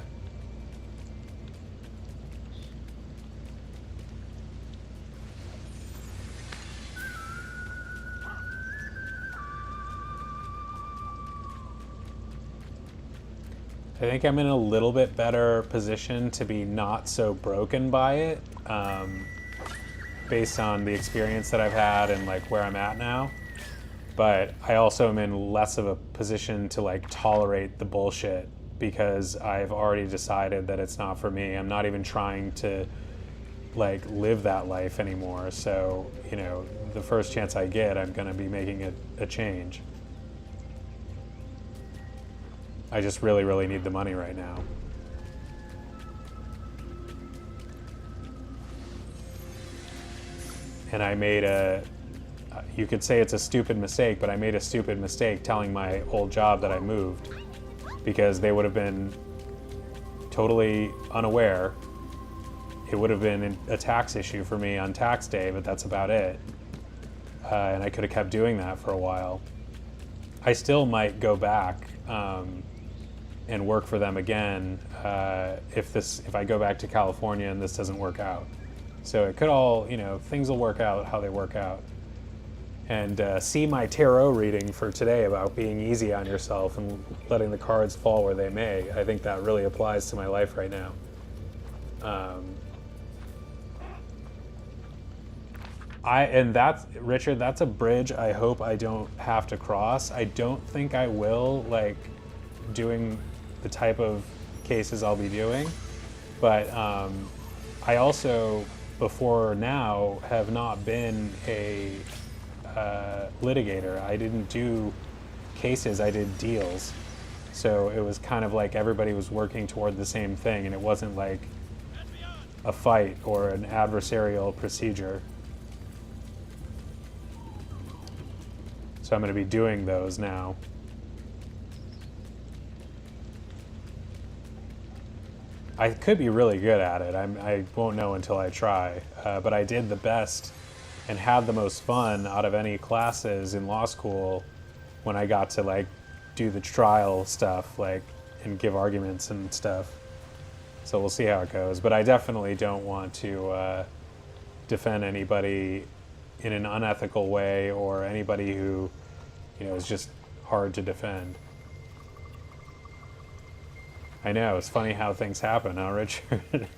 I think I'm in a little bit better position to be not so broken by it, based on the experience that I've had and, like, where I'm at now. But I also am in less of a position to, like, tolerate the bullshit because I've already decided that it's not for me. I'm not even trying to, like, live that life anymore. So, you know, the first chance I get, I'm gonna be making a change. I just really, really need the money right now. And I made you could say it's a stupid mistake, but I made a stupid mistake telling my old job that I moved, because they would have been totally unaware. It would have been a tax issue for me on tax day, but that's about it. And I could have kept doing that for a while. I still might go back and work for them again if I go back to California and this doesn't work out. So it could all, things will work out how they work out. And see my tarot reading for today about being easy on yourself and letting the cards fall where they may. I think that really applies to my life right now. Richard, that's a bridge I hope I don't have to cross. I don't think I will, like, doing the type of cases I'll be doing. But I also, before now, have not been a litigator. I didn't do cases, I did deals. So it was kind of like everybody was working toward the same thing, and it wasn't like a fight or an adversarial procedure. So I'm going to be doing those now. I could be really good at it. I won't know until I try. But I did the best and had the most fun out of any classes in law school when I got to, like, do the trial stuff, like, and give arguments and stuff. So we'll see how it goes. But I definitely don't want to defend anybody in an unethical way, or anybody who, is just hard to defend. I know, it's funny how things happen, huh, Richard?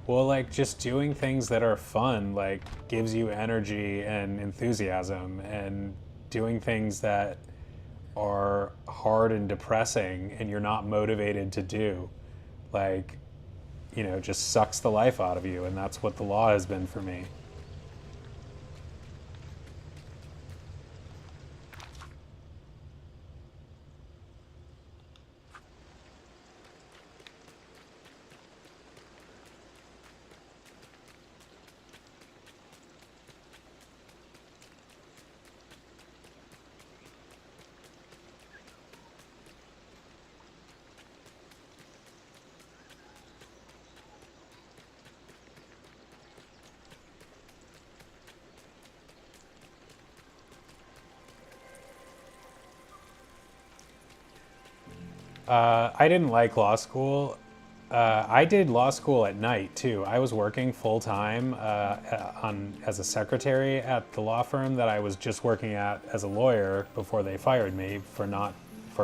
Well, like, just doing things that are fun, like, gives you energy and enthusiasm, and doing things that are hard and depressing and you're not motivated to do, like, just sucks the life out of you. And that's what the law has been for me. I didn't like law school. I did law school at night too. I was working full time as a secretary at the law firm that I was just working at as a lawyer before they fired me for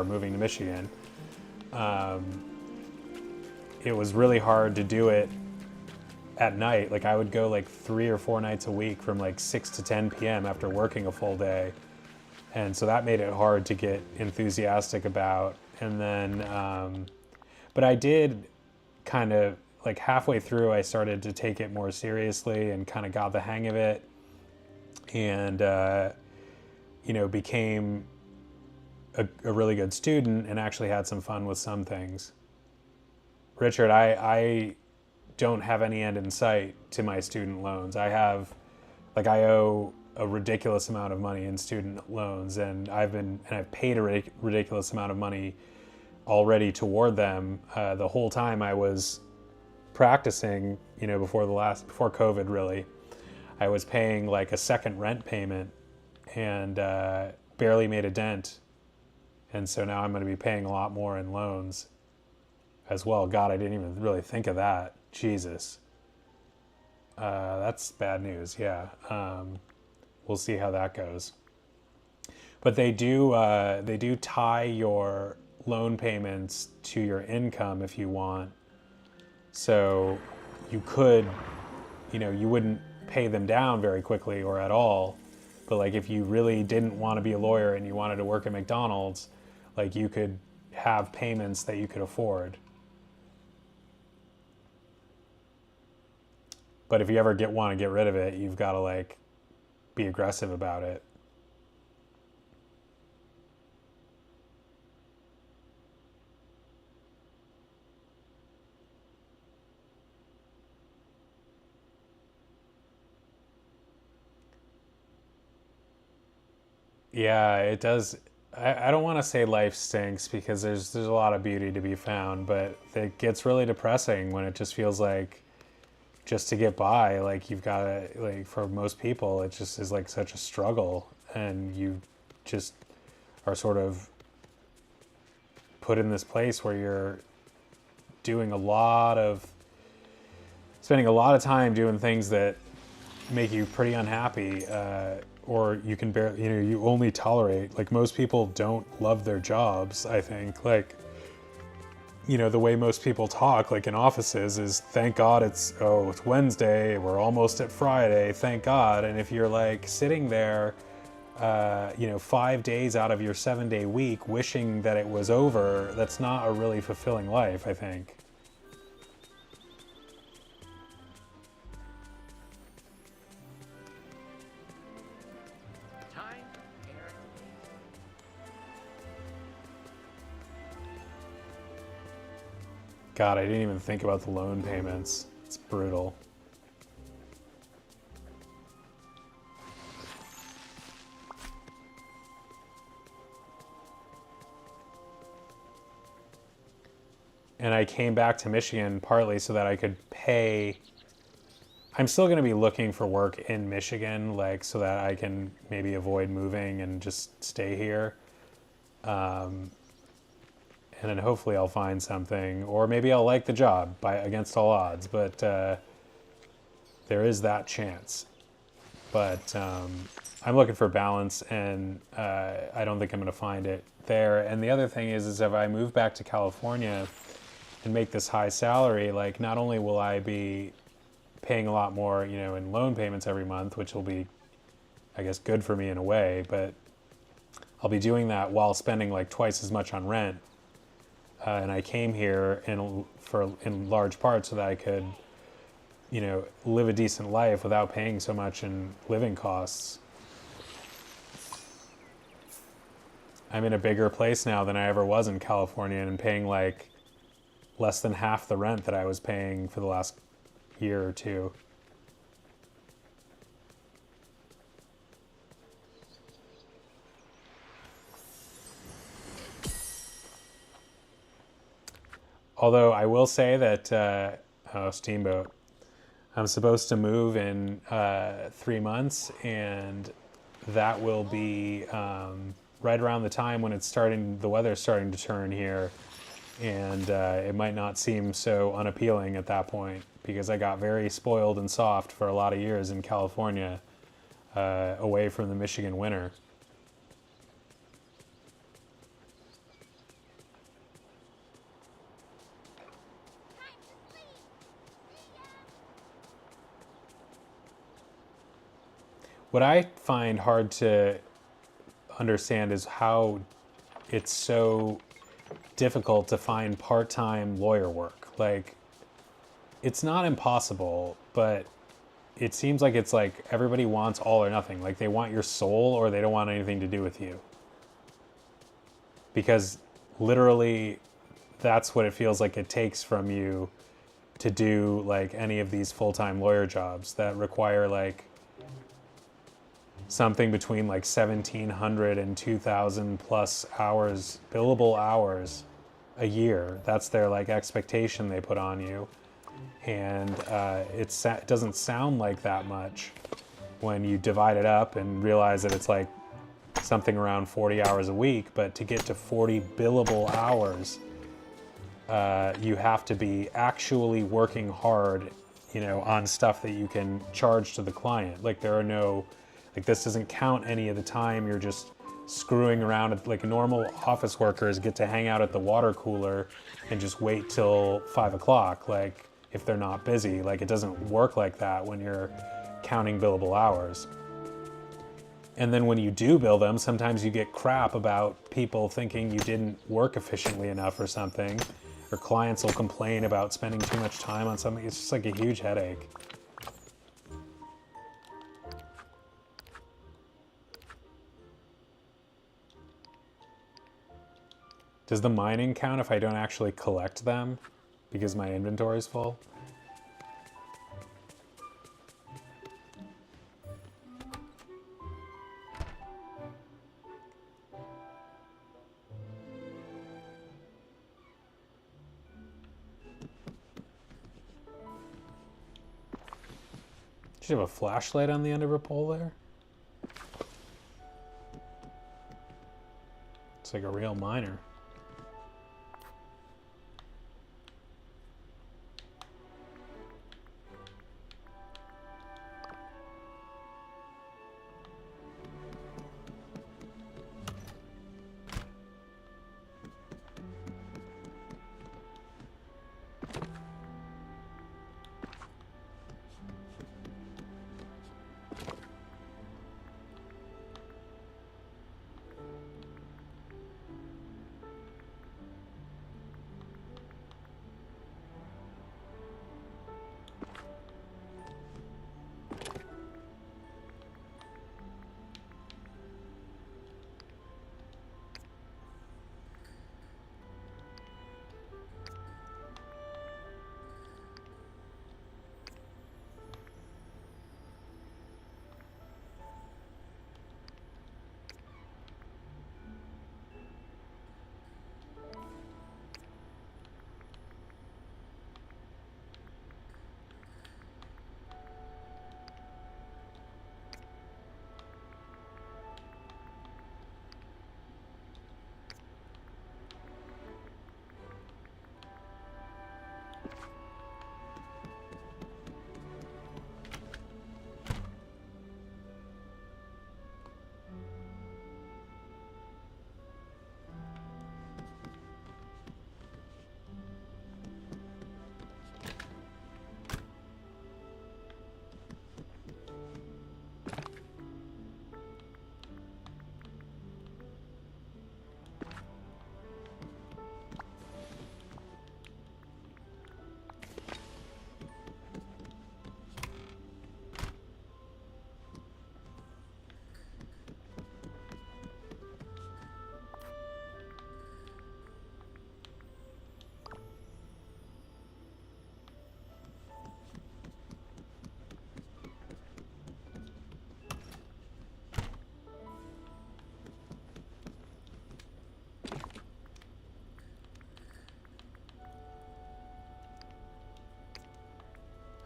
moving to Michigan. It was really hard to do it at night. Like, I would go like 3 or 4 nights a week from like 6 to 10 p.m. after working a full day. And so that made it hard to get enthusiastic about. And then, but I did kind of, like, halfway through, I started to take it more seriously and kind of got the hang of it, and, became a really good student and actually had some fun with some things. Richard, I don't have any end in sight to my student loans. I owe a ridiculous amount of money in student loans, and I've paid a ridiculous amount of money already toward them the whole time I was practicing, before COVID really. I was paying like a second rent payment and barely made a dent. And so now I'm going to be paying a lot more in loans as well. God, I didn't even really think of that. Jesus. That's bad news, yeah. We'll see how that goes. But they do tie your loan payments to your income if you want. So you could, you wouldn't pay them down very quickly or at all. But like, if you really didn't want to be a lawyer and you wanted to work at McDonald's, like, you could have payments that you could afford. But if you ever want to get rid of it, you've got to, like, be aggressive about it. Yeah, it does. I don't want to say life stinks because there's a lot of beauty to be found, but it gets really depressing when it just feels like just to get by, like you've got to, like for most people, it just is like such a struggle, and you just are sort of put in this place where you're doing spending a lot of time doing things that make you pretty unhappy, or you can barely, you only tolerate, like most people don't love their jobs, I think. Like, the way most people talk, like in offices, is thank God it's Wednesday, we're almost at Friday, thank God. And if you're like sitting there, 5 days out of your 7-day week wishing that it was over, that's not a really fulfilling life, I think. Time, air, God, I didn't even think about the loan payments. It's brutal. And I came back to Michigan partly so that I could pay. I'm still going to be looking for work in Michigan, like so that I can maybe avoid moving and just stay here. And then hopefully I'll find something, or maybe I'll like the job against all odds. But there is that chance. But I'm looking for balance, and I don't think I'm going to find it there. And the other thing is if I move back to California and make this high salary, like not only will I be paying a lot more, in loan payments every month, which will be, I guess, good for me in a way, but I'll be doing that while spending like twice as much on rent. And I came here in large part so that I could, live a decent life without paying so much in living costs. I'm in a bigger place now than I ever was in California, and paying like less than half the rent that I was paying for the last year or two. Although I will say that, Steamboat, I'm supposed to move in 3 months, and that will be right around the time when the weather's starting to turn here, and it might not seem so unappealing at that point because I got very spoiled and soft for a lot of years in California, away from the Michigan winter. What I find hard to understand is how it's so difficult to find part-time lawyer work. Like, it's not impossible, but it seems like it's like everybody wants all or nothing. Like, they want your soul or they don't want anything to do with you. Because literally, that's what it feels like it takes from you to do like any of these full-time lawyer jobs that require like something between like 1,700 and 2,000 plus hours, billable hours a year. That's their like expectation they put on you. And it doesn't sound like that much when you divide it up and realize that it's like something around 40 hours a week. But to get to 40 billable hours, you have to be actually working hard, on stuff that you can charge to the client. Like this doesn't count any of the time you're just screwing around. Like normal office workers get to hang out at the water cooler and just wait till 5 o'clock. Like if they're not busy, like it doesn't work like that when you're counting billable hours. And then when you do bill them, sometimes you get crap about people thinking you didn't work efficiently enough or something, or clients will complain about spending too much time on something. It's just like a huge headache. Does the mining count if I don't actually collect them because my inventory is full? Should you have a flashlight on the end of her pole there? It's like a real miner.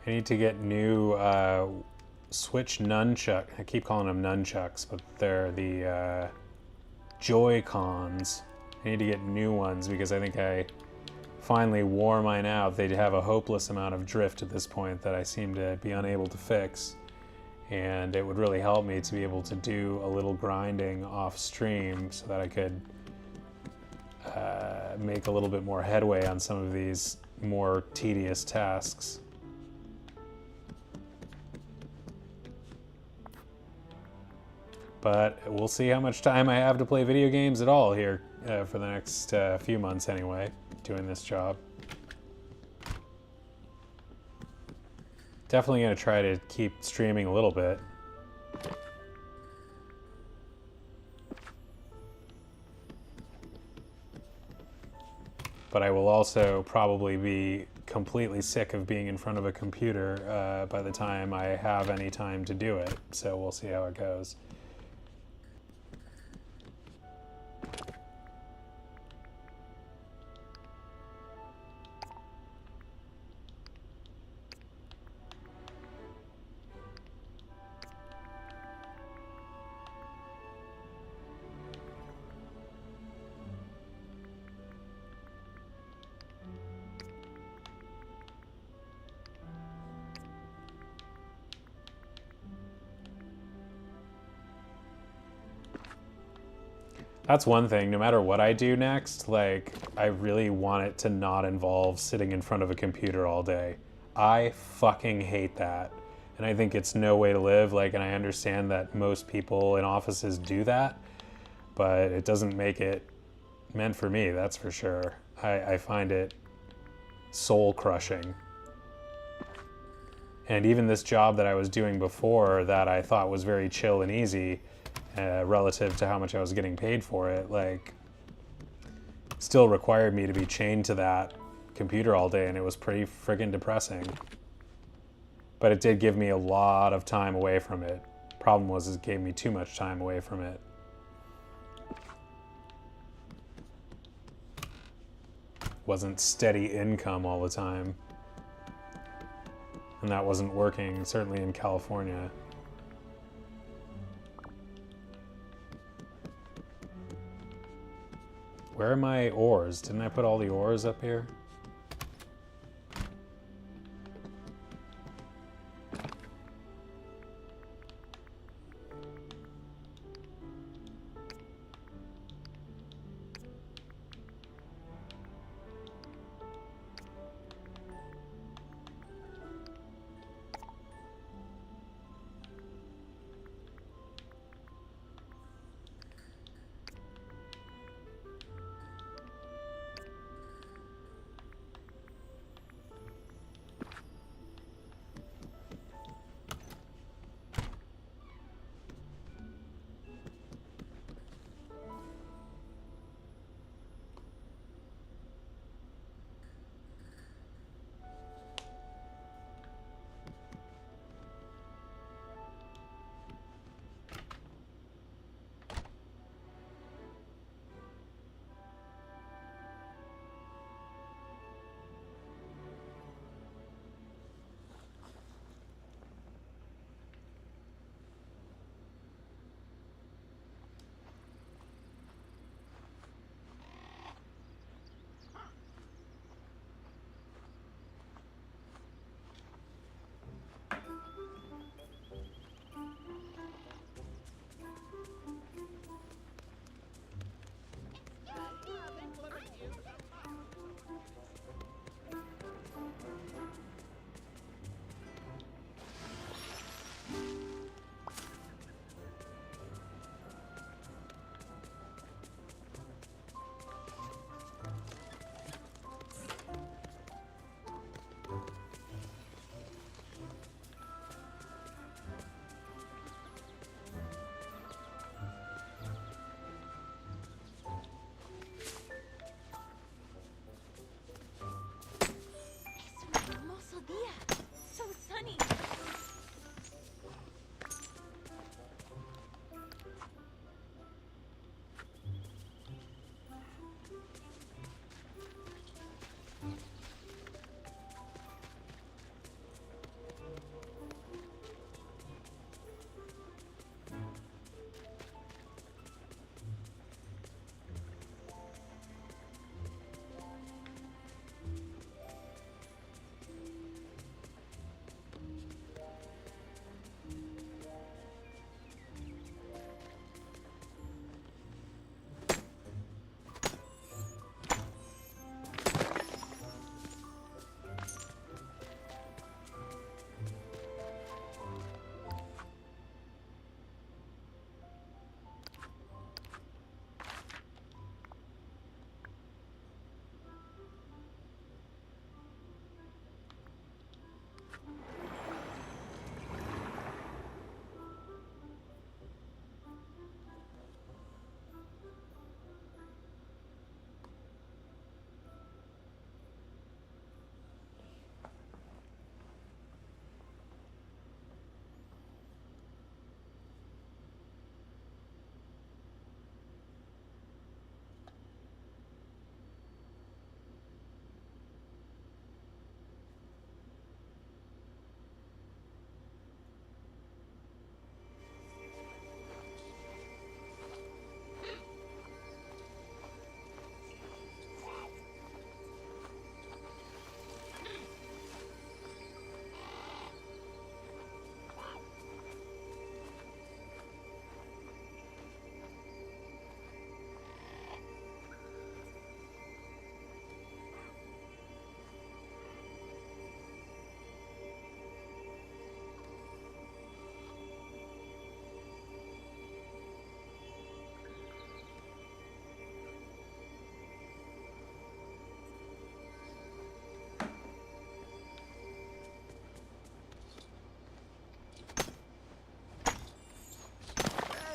I need to get new Switch nunchuck. I keep calling them nunchucks, but they're the Joy-Cons. I need to get new ones because I think I finally wore mine out. They have a hopeless amount of drift at this point that I seem to be unable to fix. And it would really help me to be able to do a little grinding off stream so that I could make a little bit more headway on some of these more tedious tasks. But we'll see how much time I have to play video games at all here for the next few months anyway, doing this job. Definitely going to try to keep streaming a little bit. But I will also probably be completely sick of being in front of a computer by the time I have any time to do it. So we'll see how it goes. That's one thing, no matter what I do next, like, I really want it to not involve sitting in front of a computer all day. I fucking hate that. And I think it's no way to live, like, and I understand that most people in offices do that, but it doesn't make it meant for me, that's for sure. I find it soul crushing. And even this job that I was doing before that I thought was very chill and easy, relative to how much I was getting paid for it, like, still required me to be chained to that computer all day, and it was pretty friggin' depressing. But it did give me a lot of time away from it. Problem was, it gave me too much time away from it. Wasn't steady income all the time. and that wasn't working, certainly in California. Where are my ores? Didn't I put all the ores up here? Hermoso día. So sunny.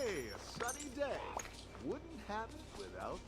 Hey, a sunny day. Wouldn't have it without me.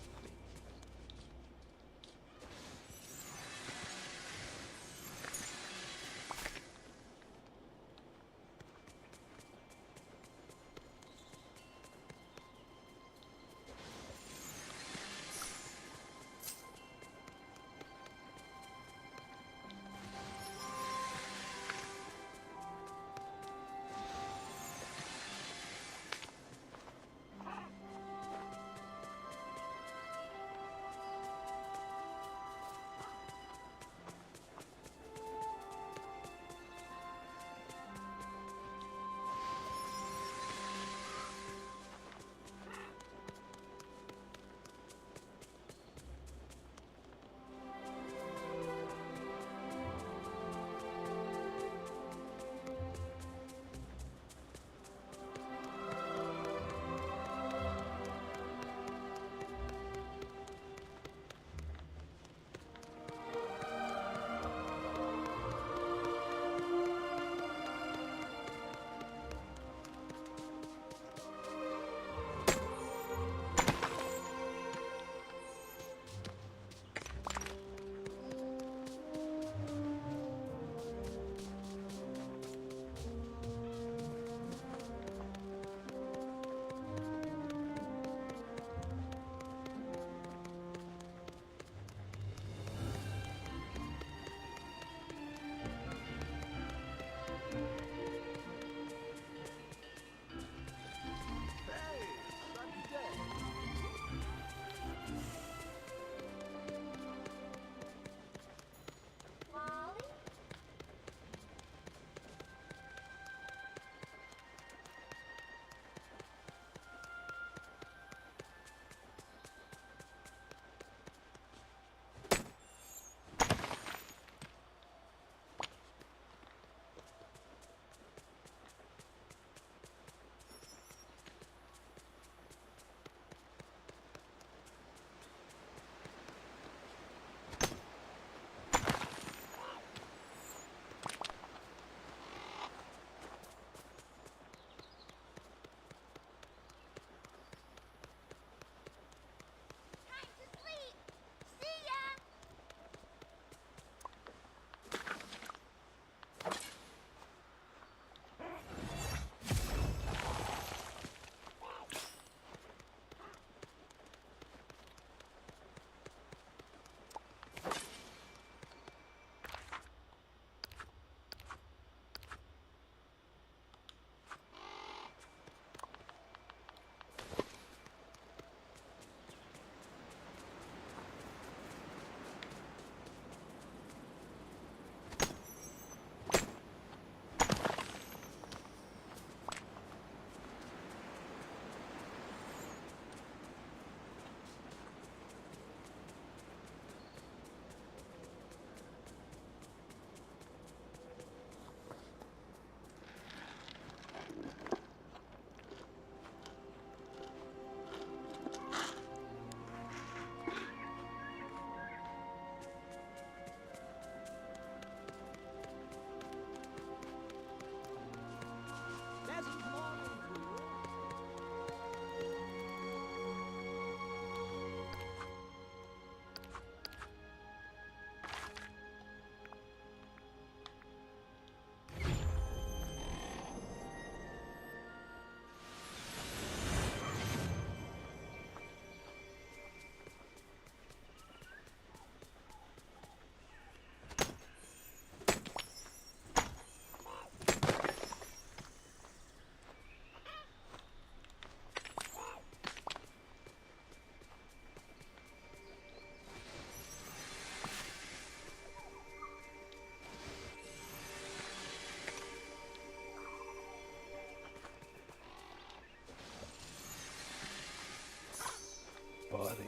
quality.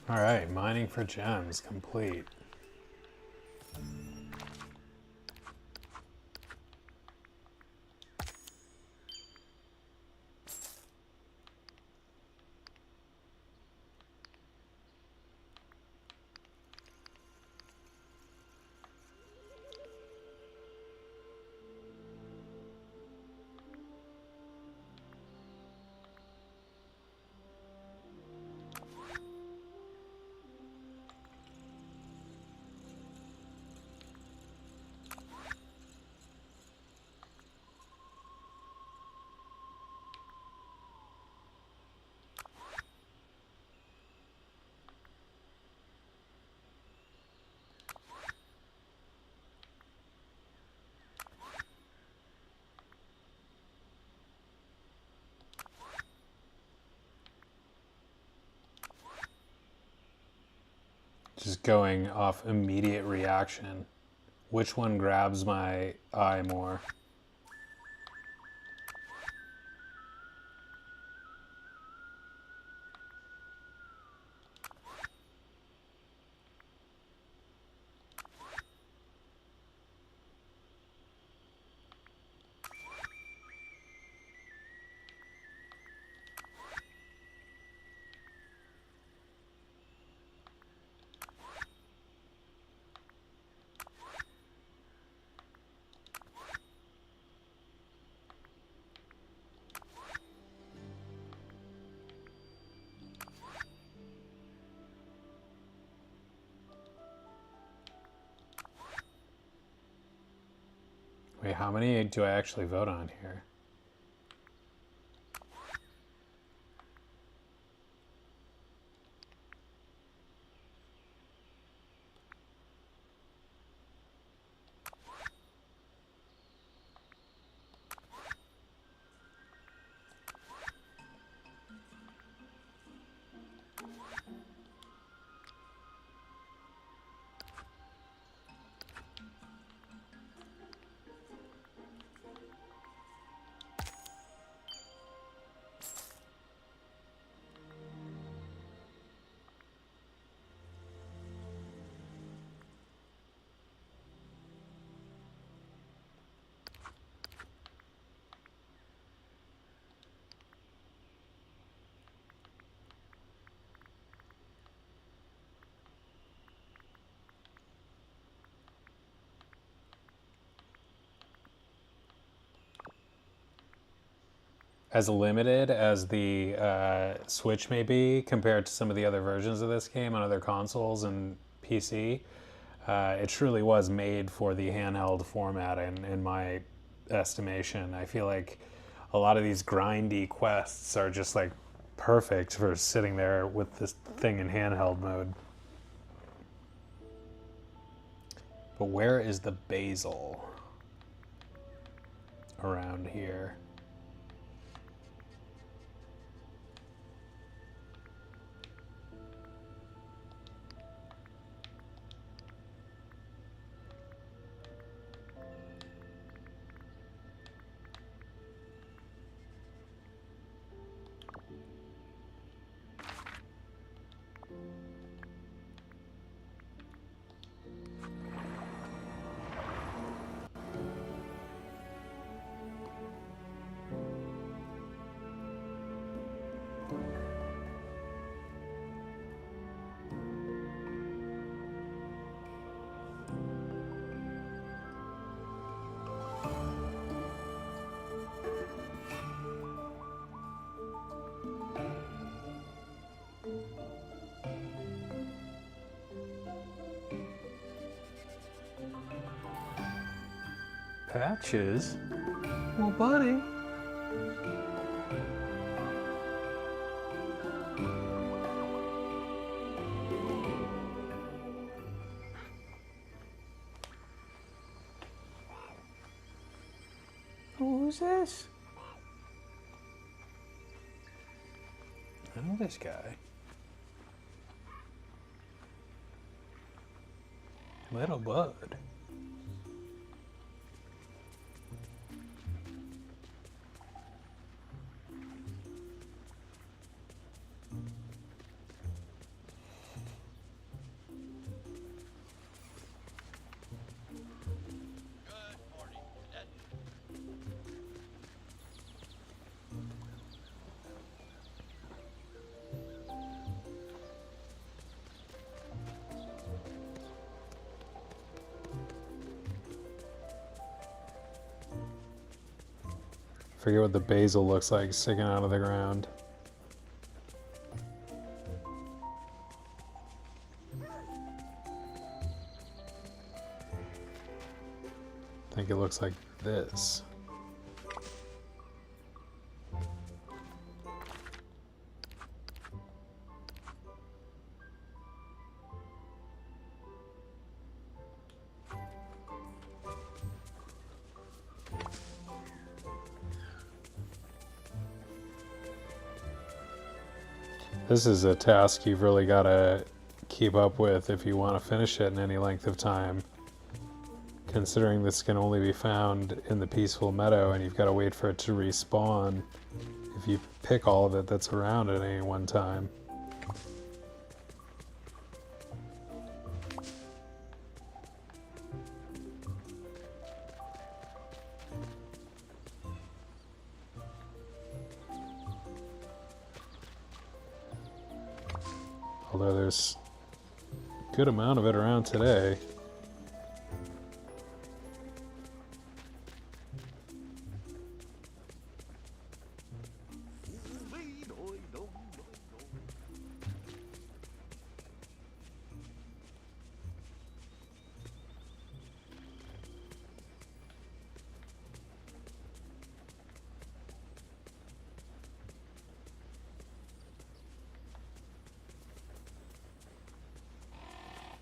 All right, mining for gems complete. Just going off immediate reaction. Which one grabs my eye more? Wait, how many do I actually vote on here? As limited as the Switch may be compared to some of the other versions of this game on other consoles and PC, it truly was made for the handheld format in my estimation. I feel like a lot of these grindy quests are just like perfect for sitting there with this thing in handheld mode. But where is the basil around here? Patches? Well, buddy. Who's this? I know this guy. Little Bud. Forget what the basil looks like sticking out of the ground. I think it looks like this. This is a task you've really got to keep up with if you want to finish it in any length of time. Considering this can only be found in the peaceful meadow and you've got to wait for it to respawn if you pick all of it that's around at any one time. Although there's a good amount of it around today.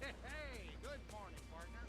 Hey, good morning, partner.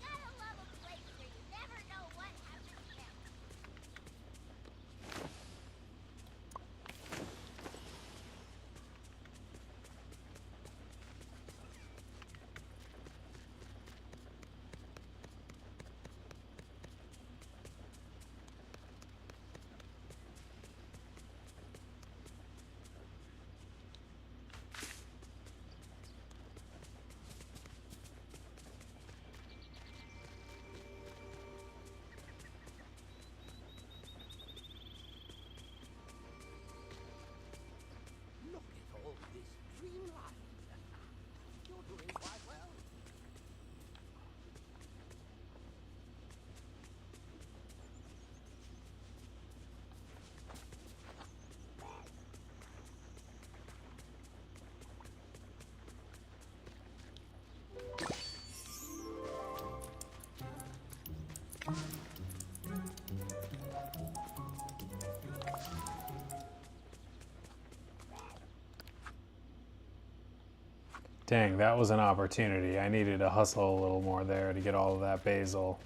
Gotta love a place where you never know what happens next. Look at all this dream life. You're doing quite well. Dang, that was an opportunity. I needed to hustle a little more there to get all of that basil.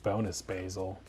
Bonus basil.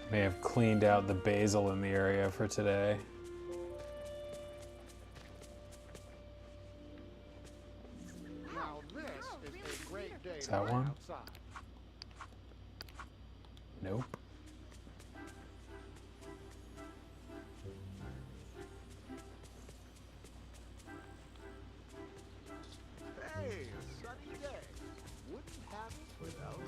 May have cleaned out the basil in the area for today. Now this is a great day Is to that play one? outside. Nope. Hey, a sunny day. Wouldn't have it without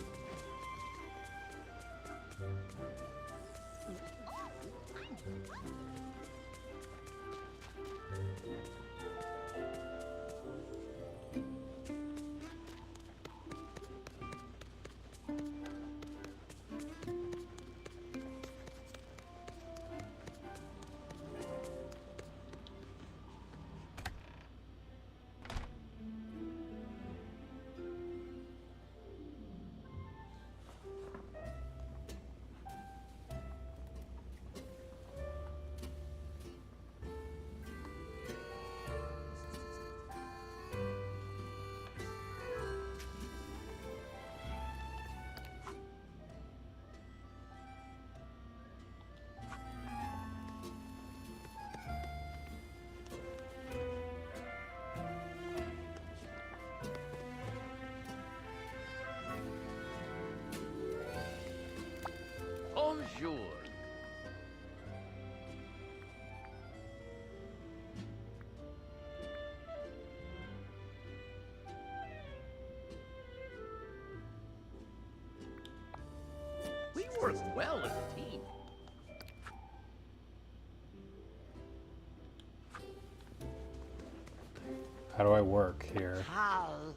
Bonjour. We work well as a team. How do I work here? How?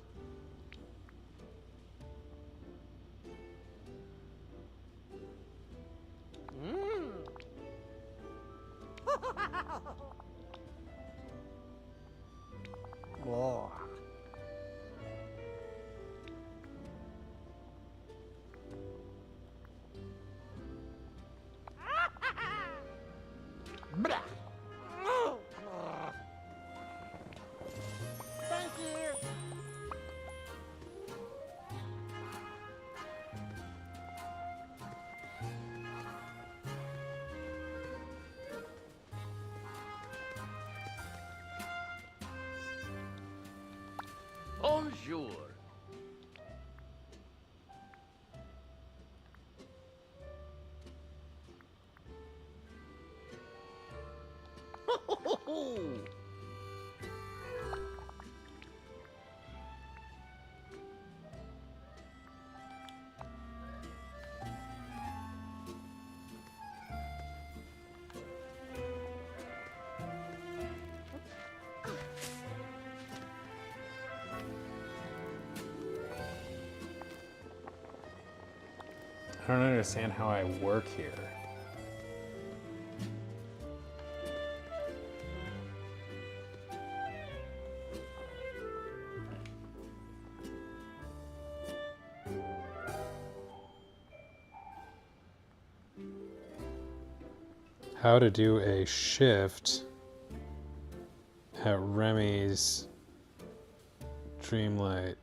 Thank you. Bonjour. I don't understand how I work here. How to do a shift at Remy's Dreamlight.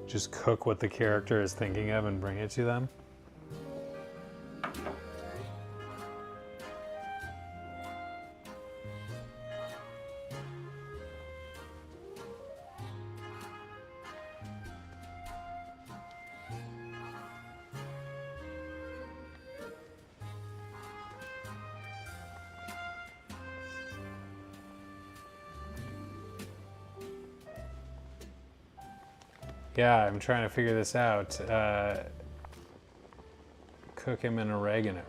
Just cook what the character is thinking of and bring it to them. Yeah, I'm trying to figure this out. Cook him in oregano.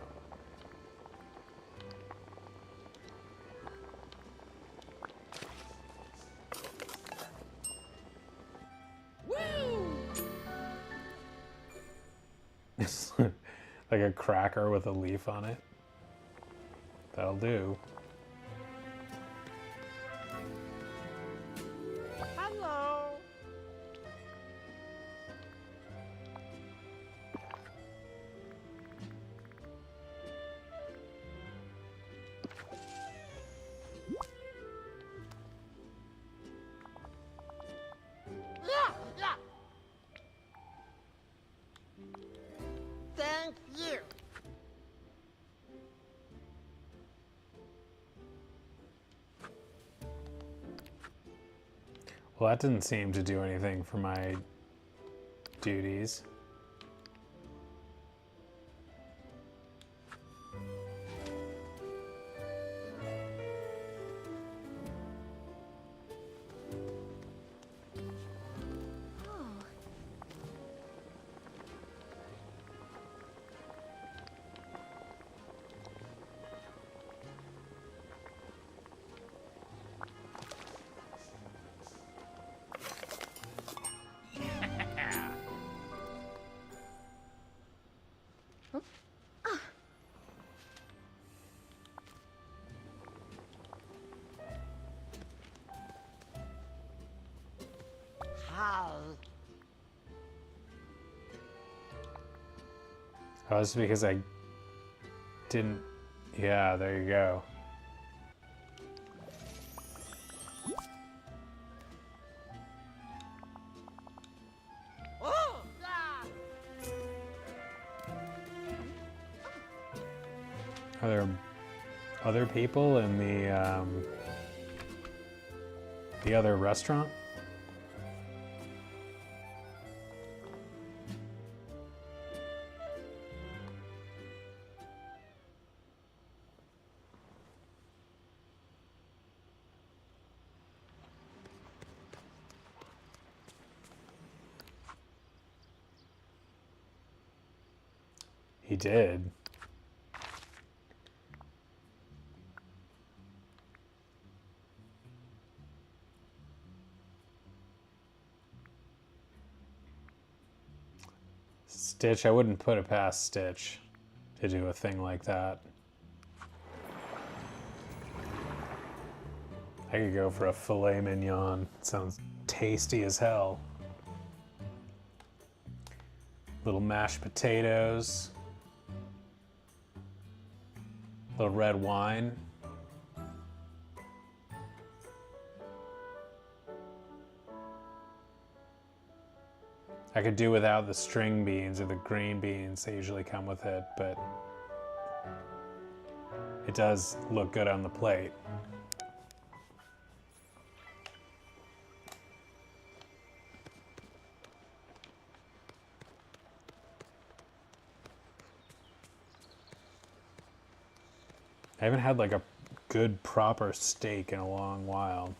Like a cracker with a leaf on it. That'll do. Hello. Well, that didn't seem to do anything for my duties. How? Oh, it's because I didn't... Yeah, there you go. Oh! Ah! Are there other people in the other restaurant? He did. Stitch, I wouldn't put it past Stitch to do a thing like that. I could go for a filet mignon. Sounds tasty as hell. Little mashed potatoes. Little red wine. I could do without the string beans or the green beans. They usually come with it, but it does look good on the plate. I haven't had like a good proper steak in a long while.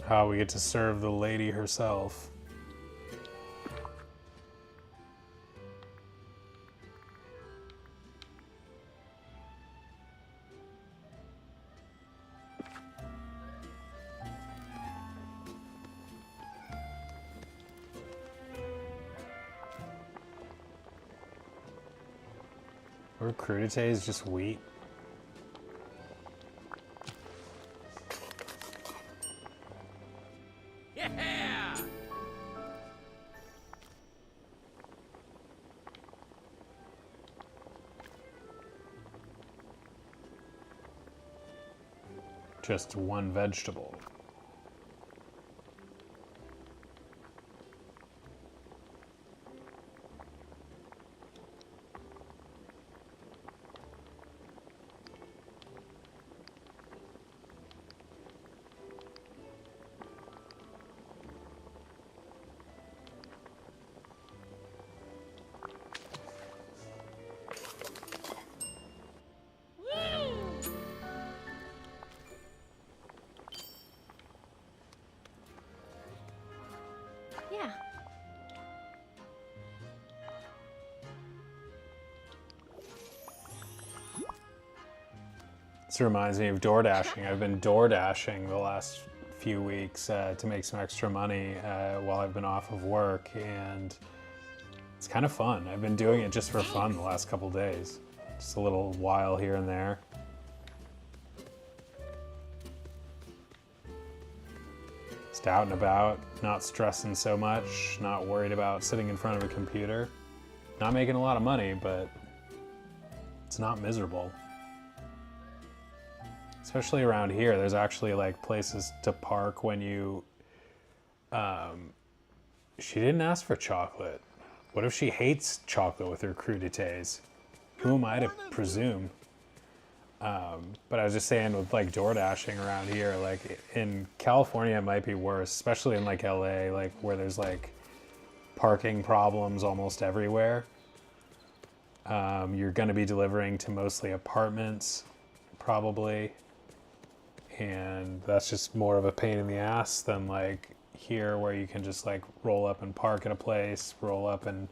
How we get to serve the lady herself. Or crudité is just wheat. Yeah! Just one vegetable. Yeah. This reminds me of door dashing. I've been door dashing the last few weeks to make some extra money while I've been off of work, and it's kind of fun. I've been doing it just for fun the last couple days. Just a little while here and there. Just out and about, not stressing so much, not worried about sitting in front of a computer. Not making a lot of money, but it's not miserable. Especially around here, there's actually like places to park when you... She didn't ask for chocolate. What if she hates chocolate with her crudités? Who am I to presume? But I was just saying with like door dashing around here, like in California it might be worse, especially in like LA, like where there's like parking problems almost everywhere. You're gonna be delivering to mostly apartments, probably. And that's just more of a pain in the ass than like here where you can just like roll up and park at a place, roll up and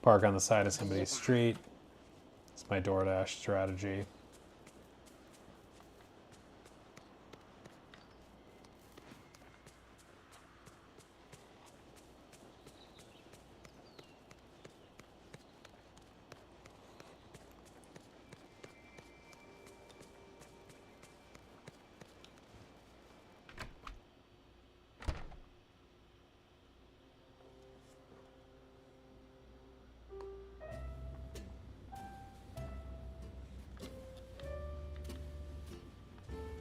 park on the side of somebody's street. It's my DoorDash strategy.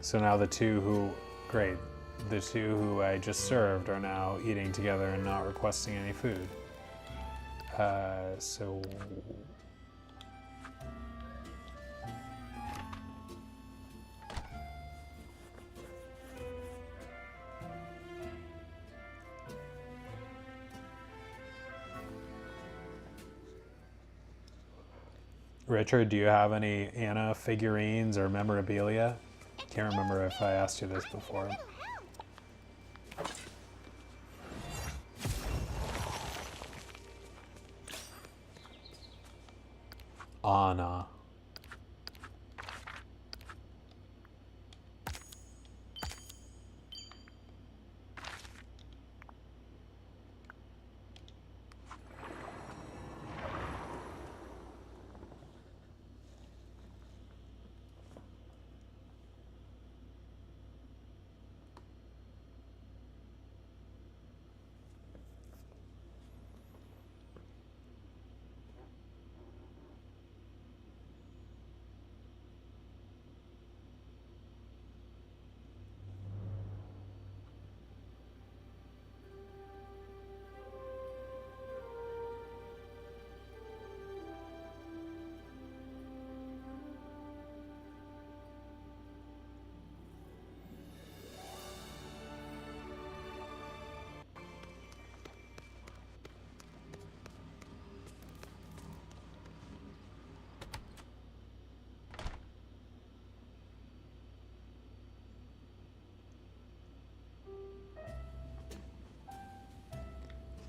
So now the two who I just served are now eating together and not requesting any food. So... Richard, do you have any Anna figurines or memorabilia? Can't remember if I asked you this before. Anna.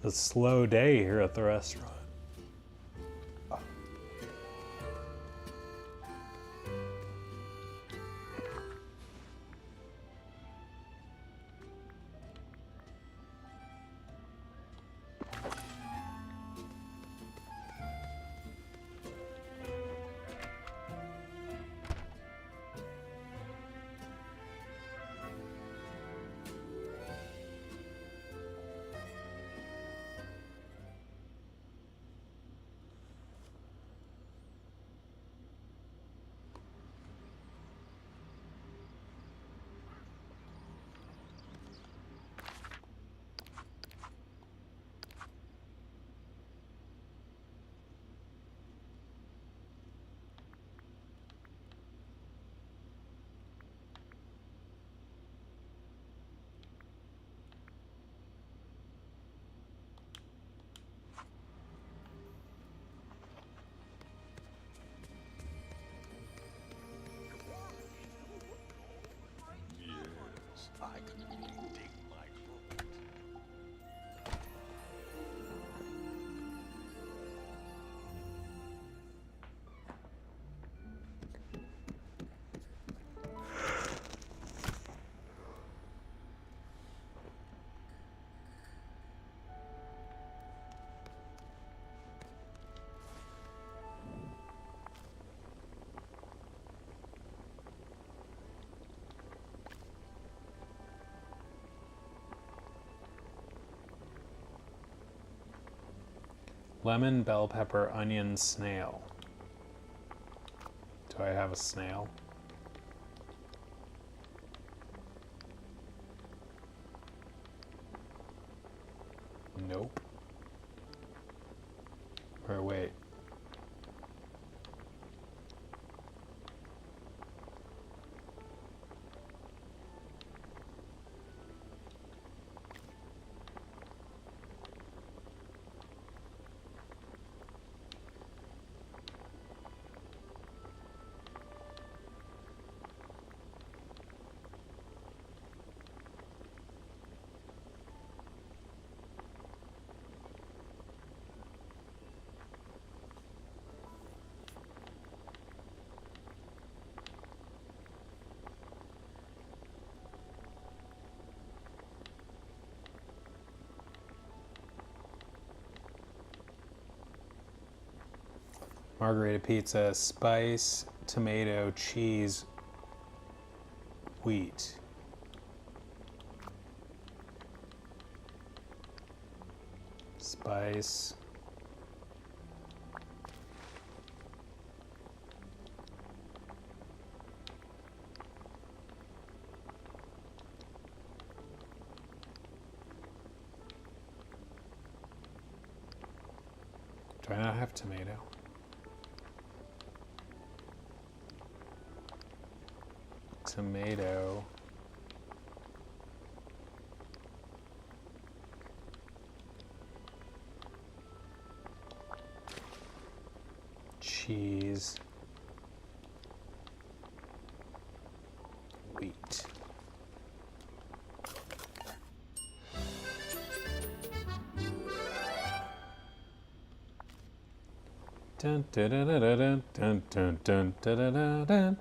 A slow day here at the restaurant. Yes, I can dig my foot. Lemon, bell pepper, onion, snail. Do I have a snail? Nope. Or wait. Margherita pizza, spice, tomato, cheese, wheat. Spice. Do I not have tomato? Tomato. Cheese. Wheat. Dun dun dun dun dun dun dun dun dun dun dun.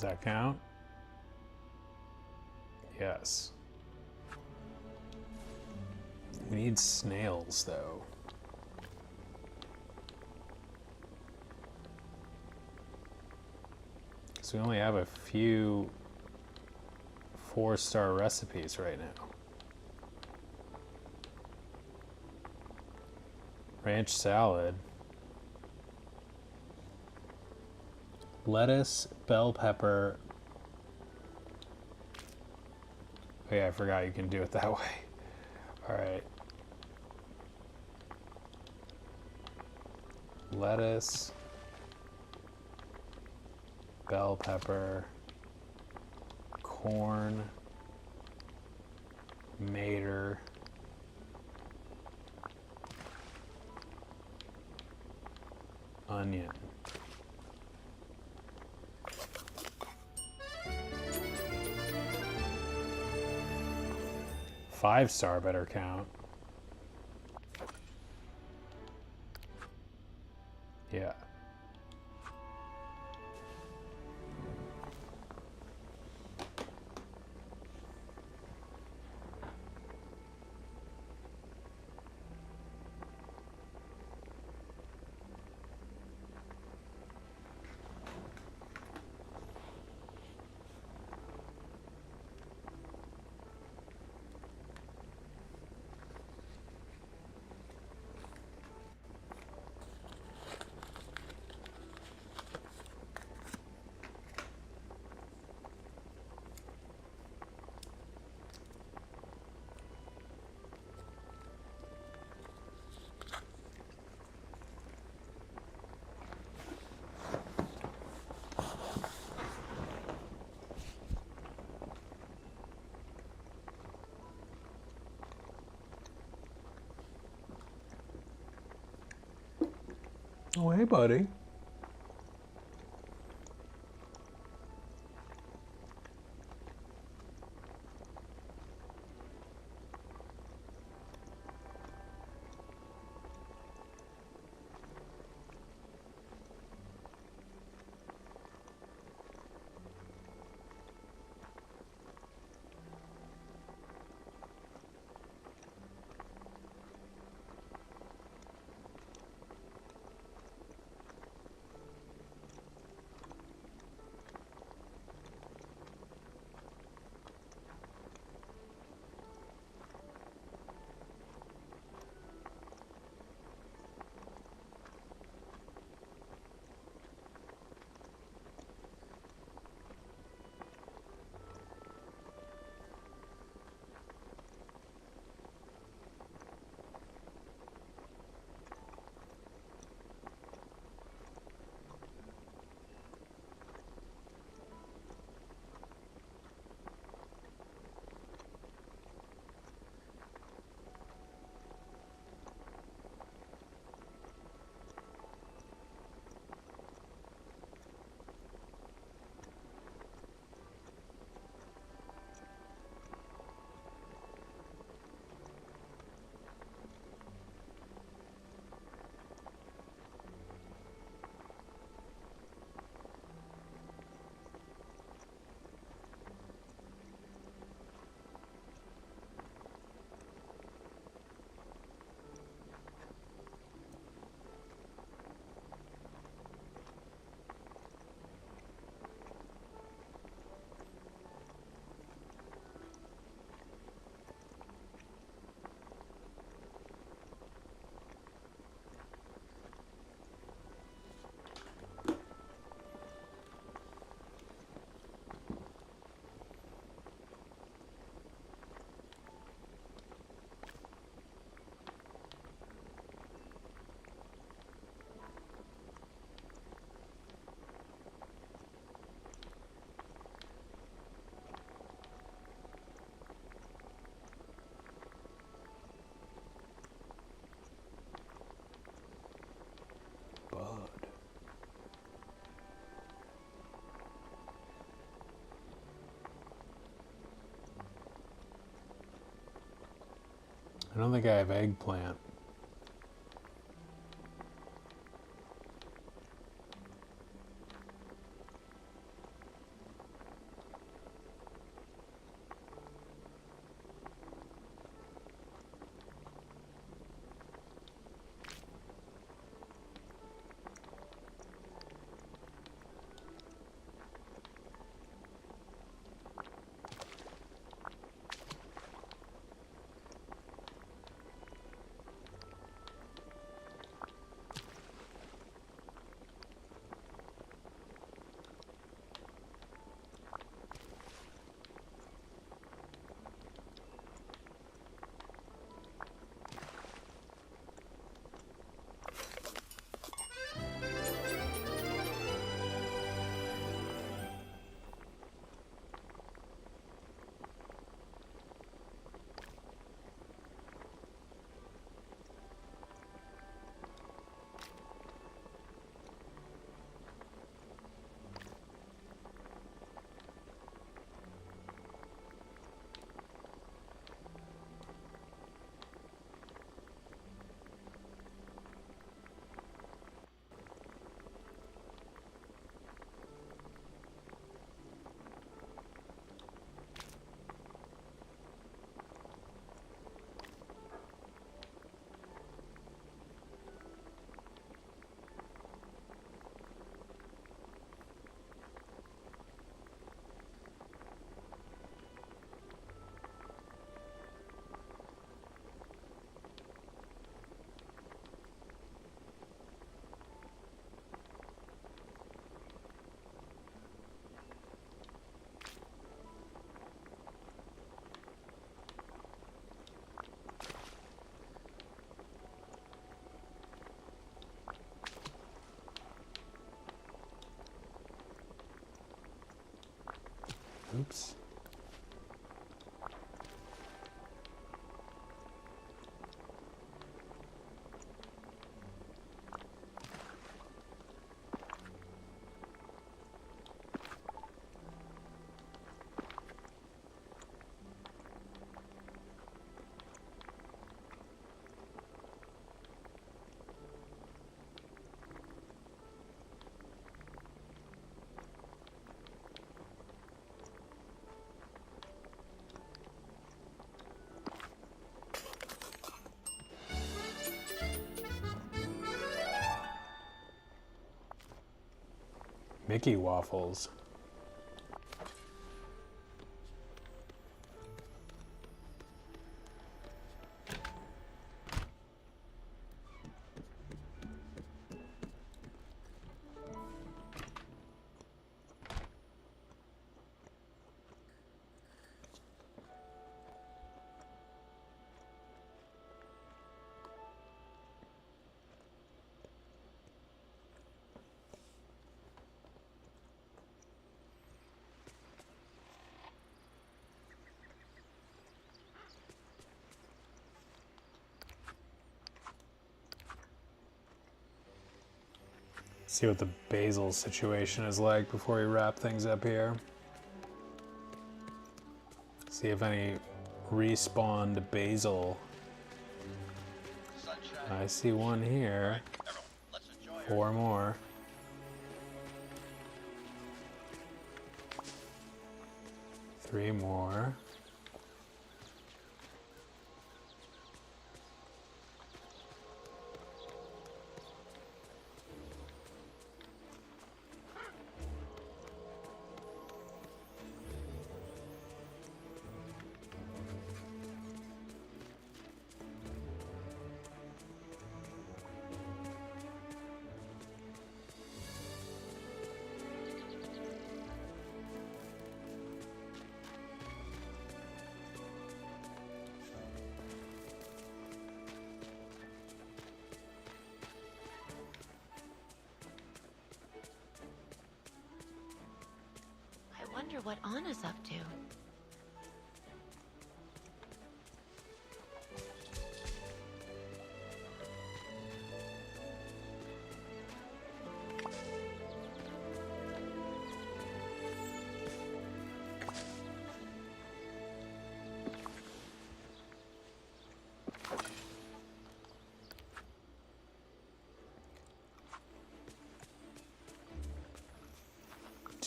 Does that count? Yes. We need snails, though. So we only have a few 4-star recipes right now. Ranch salad. Lettuce, bell pepper. Oh yeah, I forgot you can do it that way. All right. Lettuce, bell pepper, corn, mater, onion. Five-star better count. Yeah. Oh, hey, buddy. don't think I have eggplant. Oops. Mickey waffles. See what the basil situation is like before we wrap things up here. See if any respawned basil. I see one here. 4 more. 3 more. I wonder what Anna's up to.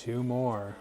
2 more.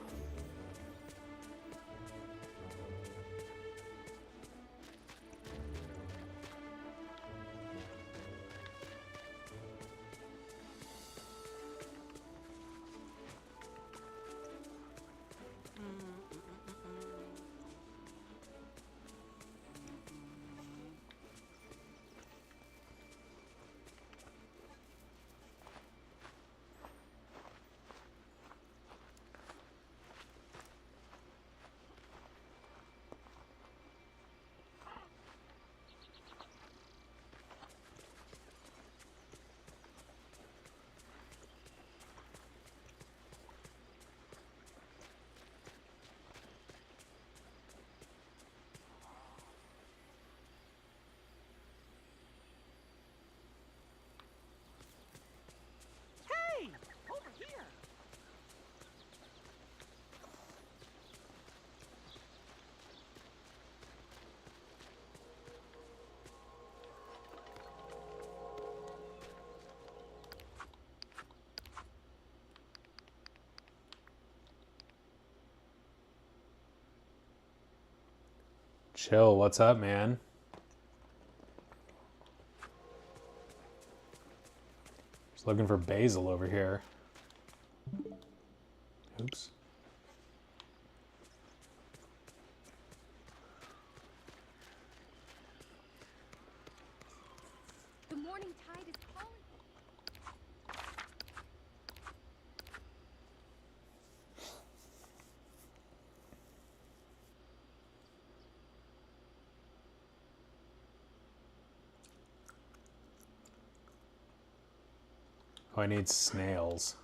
Hey, over here. Chill, what's up, man? Just looking for basil over here. Oops. The morning tide is calling. Oh, I need snails.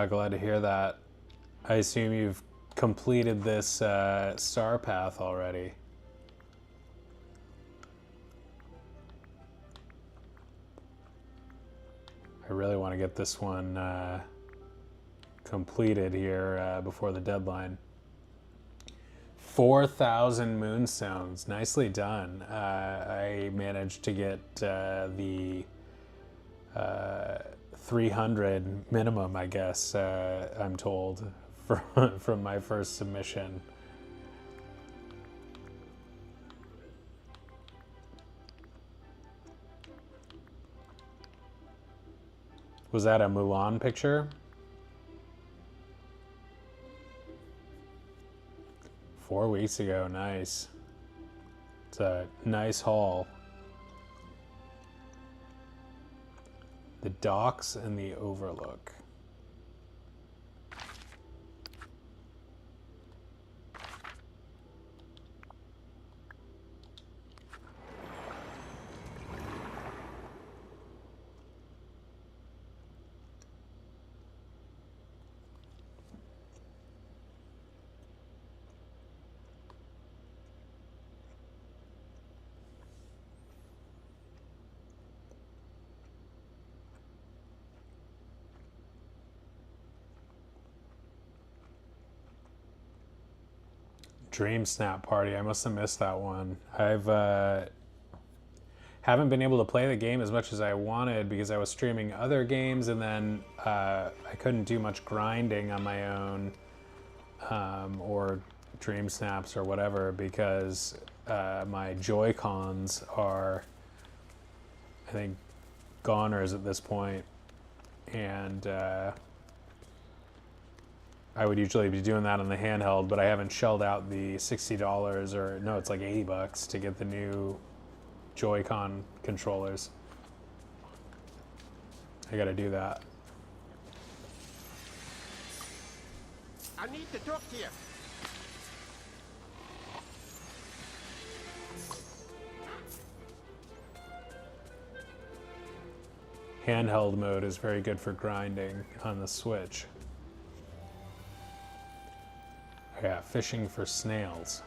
Glad to hear that. I assume you've completed this star path already. I really want to get this one completed here before the deadline. 4,000 moonstones. Nicely done. I managed to get the 300 minimum, I guess, I'm told, from my first submission. Was that a Mulan picture? 4 weeks ago, nice. It's a nice haul. The docks and the overlook. Dream Snap Party. I must have missed that one. I've haven't been able to play the game as much as I wanted because I was streaming other games, and then I couldn't do much grinding on my own or Dream Snaps or whatever because my Joy-Cons are, I think, goners at this point, and I would usually be doing that on the handheld, but I haven't shelled out the $60 or no, it's like $80 to get the new Joy-Con controllers. I gotta do that. I need to talk to you. handheld mode is very good for grinding on the Switch. Yeah, fishing for snails.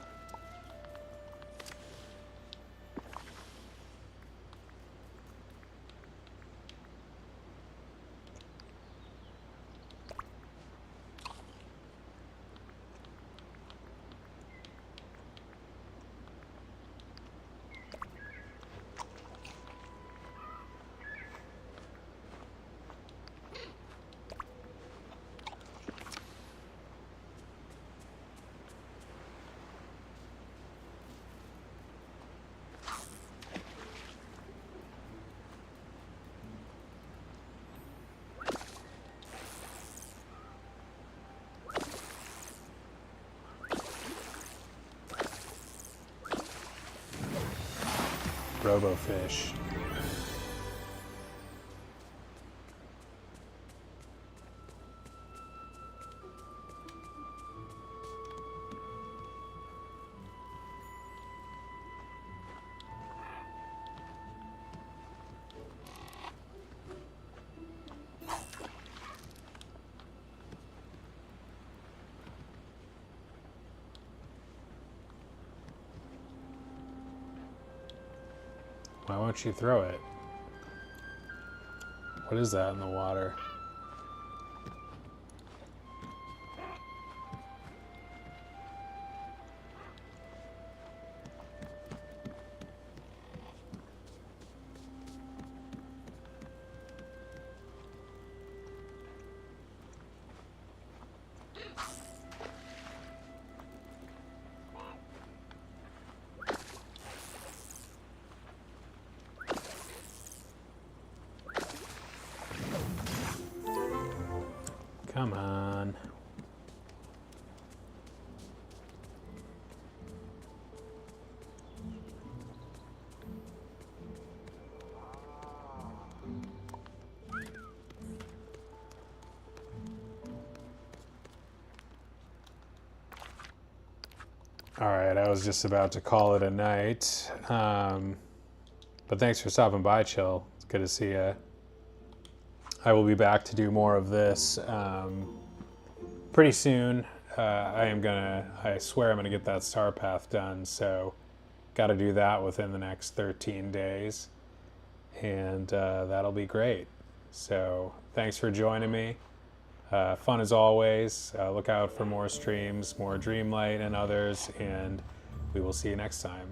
Robofish. Why won't you throw it? What is that in the water? Come on. All right, I was just about to call it a night. But thanks for stopping by, Chill. It's good to see you. I will be back to do more of this pretty soon. I swear I'm gonna get that Star Path done, so got to do that within the next 13 days, and that'll be great. So thanks for joining me. Fun as always. Look out for more streams, more Dreamlight and others, and we will see you next time.